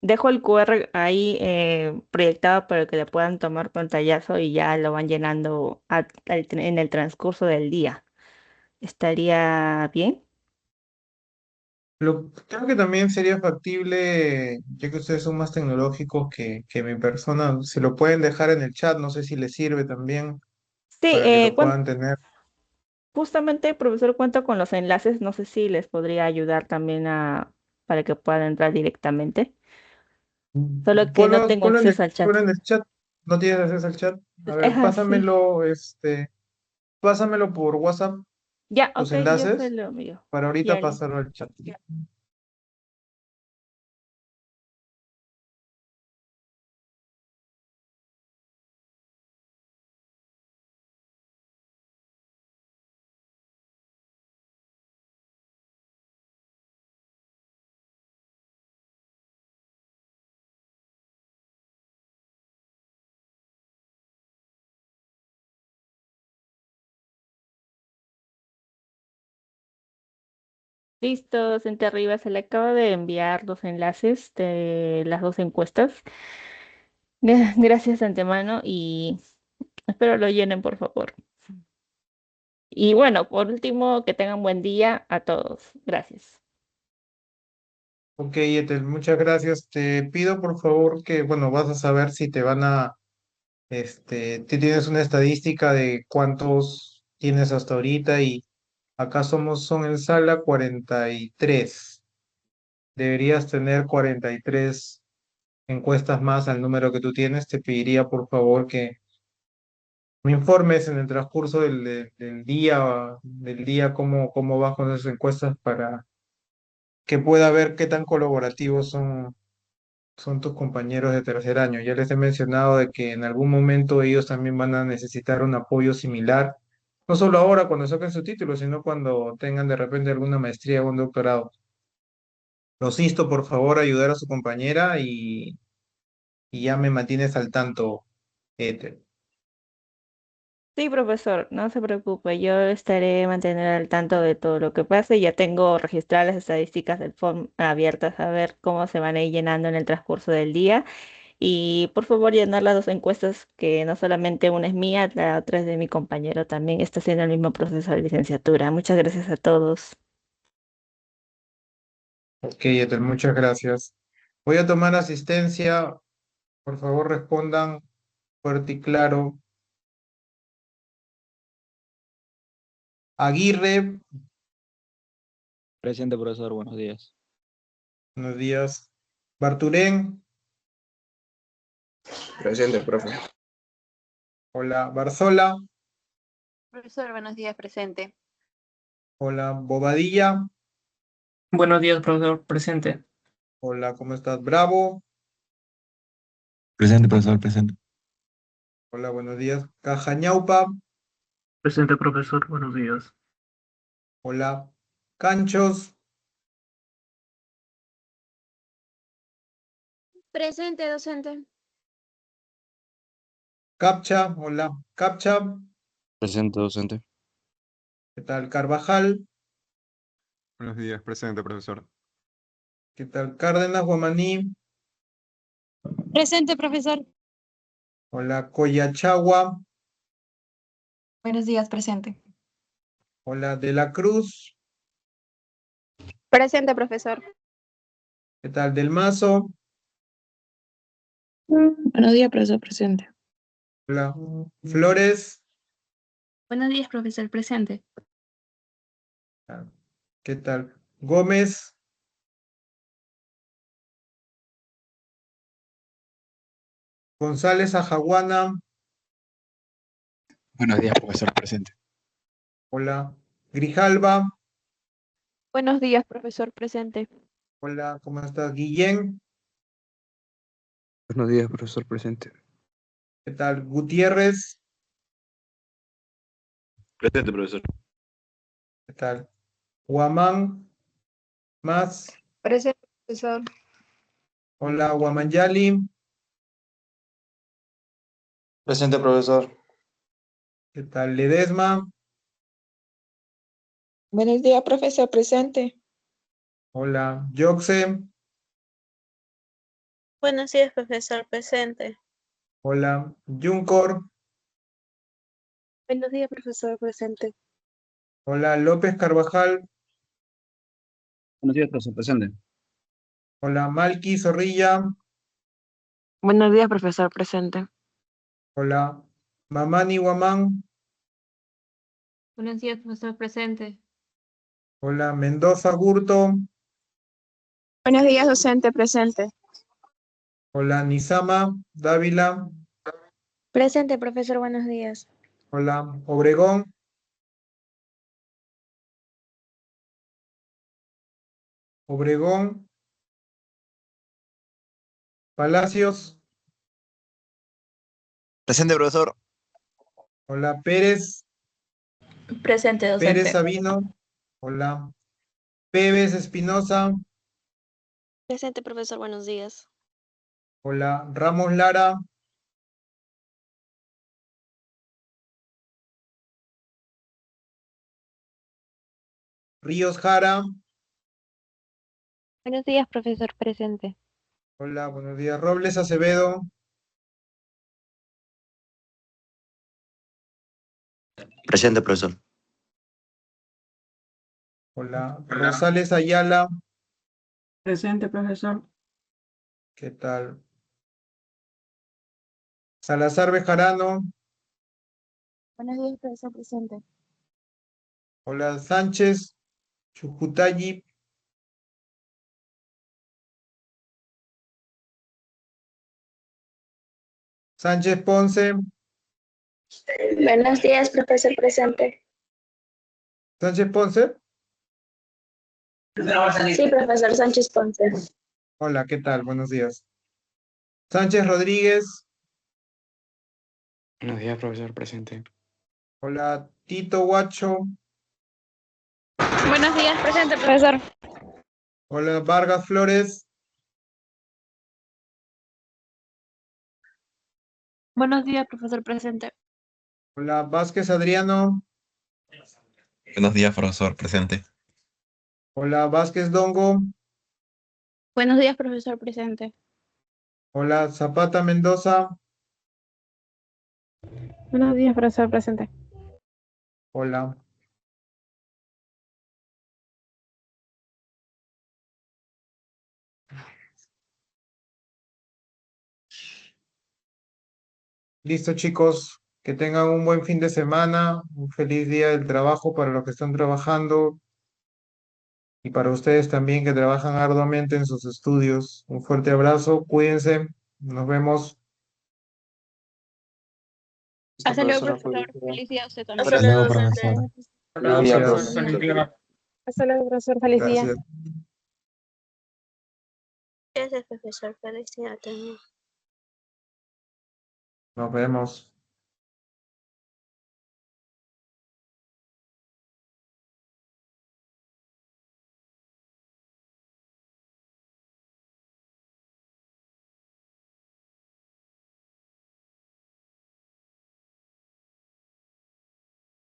Dejo el QR ahí proyectado para que le puedan tomar pantallazo y ya lo van llenando en el transcurso del día. ¿Estaría bien? Creo que también sería factible, ya que ustedes son más tecnológicos que mi persona, se lo pueden dejar en el chat, no sé si les sirve también Sí, para que lo puedan tener. justamente, profesor, cuento con los enlaces. No sé si les podría ayudar también para que puedan entrar directamente. Solo que no tengo acceso al chat. Ponlo en el chat, no tienes acceso al chat. A Es ver, así. pásamelo por WhatsApp, Ya, tus ok, yo se enlaces, lo envío. para ahorita Ya, pasarlo al chat. listo, Sente arriba, se le acaba de enviar los enlaces de las dos encuestas. Gracias de antemano y espero lo llenen, por favor. Y bueno, por último, que tengan buen día a todos. Gracias. Ok, Etel, muchas gracias. Te pido por favor que, bueno, vas a saber si te van a, tú tienes una estadística de cuántos tienes hasta ahorita y acá son en sala 43. Deberías tener 43 encuestas más al número que tú tienes. Te pediría por favor que me informes en el transcurso del día cómo vas con esas encuestas para que pueda ver qué tan colaborativos son tus compañeros de tercer año. Ya les he mencionado de que en algún momento ellos también van a necesitar un apoyo similar, no solo ahora cuando saquen su título, sino cuando tengan de repente alguna maestría o un doctorado. Los insto, por favor, a ayudar a su compañera y ya me mantienes al tanto, Ethel. Sí, profesor, no se preocupe, yo estaré manteniendo al tanto de todo lo que pase. Ya tengo registradas las estadísticas del form abiertas a ver cómo se van a ir llenando en el transcurso del día. Y por favor, llenar las dos encuestas, que no solamente una es mía, la otra es de mi compañero también. Está haciendo el mismo proceso de licenciatura. Muchas gracias a todos. Ok, Ethel, muchas gracias. Voy a tomar asistencia. Por favor, respondan fuerte y claro. Aguirre, Presente, profesor, buenos días. buenos días. Barturén, Presente, profe. hola. Barzola, Profesor, buenos días, presente. hola. Bobadilla, Buenos días, profesor. Presente. hola, ¿cómo estás? Bravo, Presente, profesor, presente. hola, buenos días. Cajañaupa, Presente, profesor. Buenos días. hola. Canchos, Presente, docente. Capcha, hola. Capcha, Presente, docente. ¿qué tal? Carvajal, Buenos días, presente, profesor. ¿qué tal? Cárdenas, Guamaní, Presente, profesor. hola. Collachagua, Buenos días, presente. hola. De la Cruz, Presente, profesor. ¿qué tal? Del Mazo, Buenos días, profesor, presente. hola. Flores, Buenos días, profesor, presente. ¿qué tal? Gómez, González Ajaguana, Buenos días, profesor, presente. hola. Grijalva, Buenos días, profesor. Presente. hola, ¿cómo estás? Guillén, Buenos días, profesor, presente. ¿qué tal? Gutiérrez, Presente, profesor. ¿qué tal? Huamán, más, Presente, profesor. hola. Huamanyali, Presente, profesor. ¿qué tal? Ledesma, Buenos días, profesor, presente. hola. Yoxe, Buenos días, profesor. Presente. Hola, Yuncor. Buenos días, profesor. Presente. Hola, López Carvajal. Buenos días, profesor. Presente. Hola, Malky Zorrilla. Buenos días, profesor. Presente. Hola, Mamani Guamán. Buenos días, profesor. Presente. Hola, Mendoza Gurto. Buenos días, docente. Presente. Hola, Nizama Dávila. Presente, profesor. Buenos días. Hola, Obregón. Obregón. Palacios. Presente, profesor. Hola, Pérez. Presente, Pérez Sabino. Hola, Pérez Espinosa. Presente, profesor. Buenos días. Hola, Ramos Lara. Ríos Jara. Buenos días, profesor. Presente. Hola, buenos días. Robles Acevedo. Presente, profesor. Hola, Rosales Ayala. Presente, profesor. ¿Qué tal? Salazar Bejarano. Buenos días, profesor. Presente. Hola, Sánchez Chucutayi. Sánchez Ponce. Buenos días, profesor. Presente. Sánchez Ponce. Sí, profesor Sánchez Ponce. Hola, ¿qué tal? Buenos días. Sánchez Rodríguez. Buenos días, profesor. Presente. Hola, Tito Guacho. Buenos días, presente, profesor. Hola, Vargas Flores. Buenos días, profesor. Presente. Hola, Vázquez Adriano. Buenos días, profesor. Presente. Hola, Vázquez Dongo. Buenos días, profesor. Presente. Hola, Zapata Mendoza. Buenos días, profesor. Presente. Hola. Listo, chicos. Que tengan un buen fin de semana, un feliz día del trabajo para los que están trabajando y para ustedes también que trabajan arduamente en sus estudios. Un fuerte abrazo, cuídense, nos vemos. Hasta luego, Profesora, profesor. felicidades. Feliz día a usted también. Hasta luego, profesor. Hola, Gracias. profesor. Feliz día. Hasta luego, profesor. Feliz día. Gracias. Gracias, profesor. Feliz día también. Nos vemos.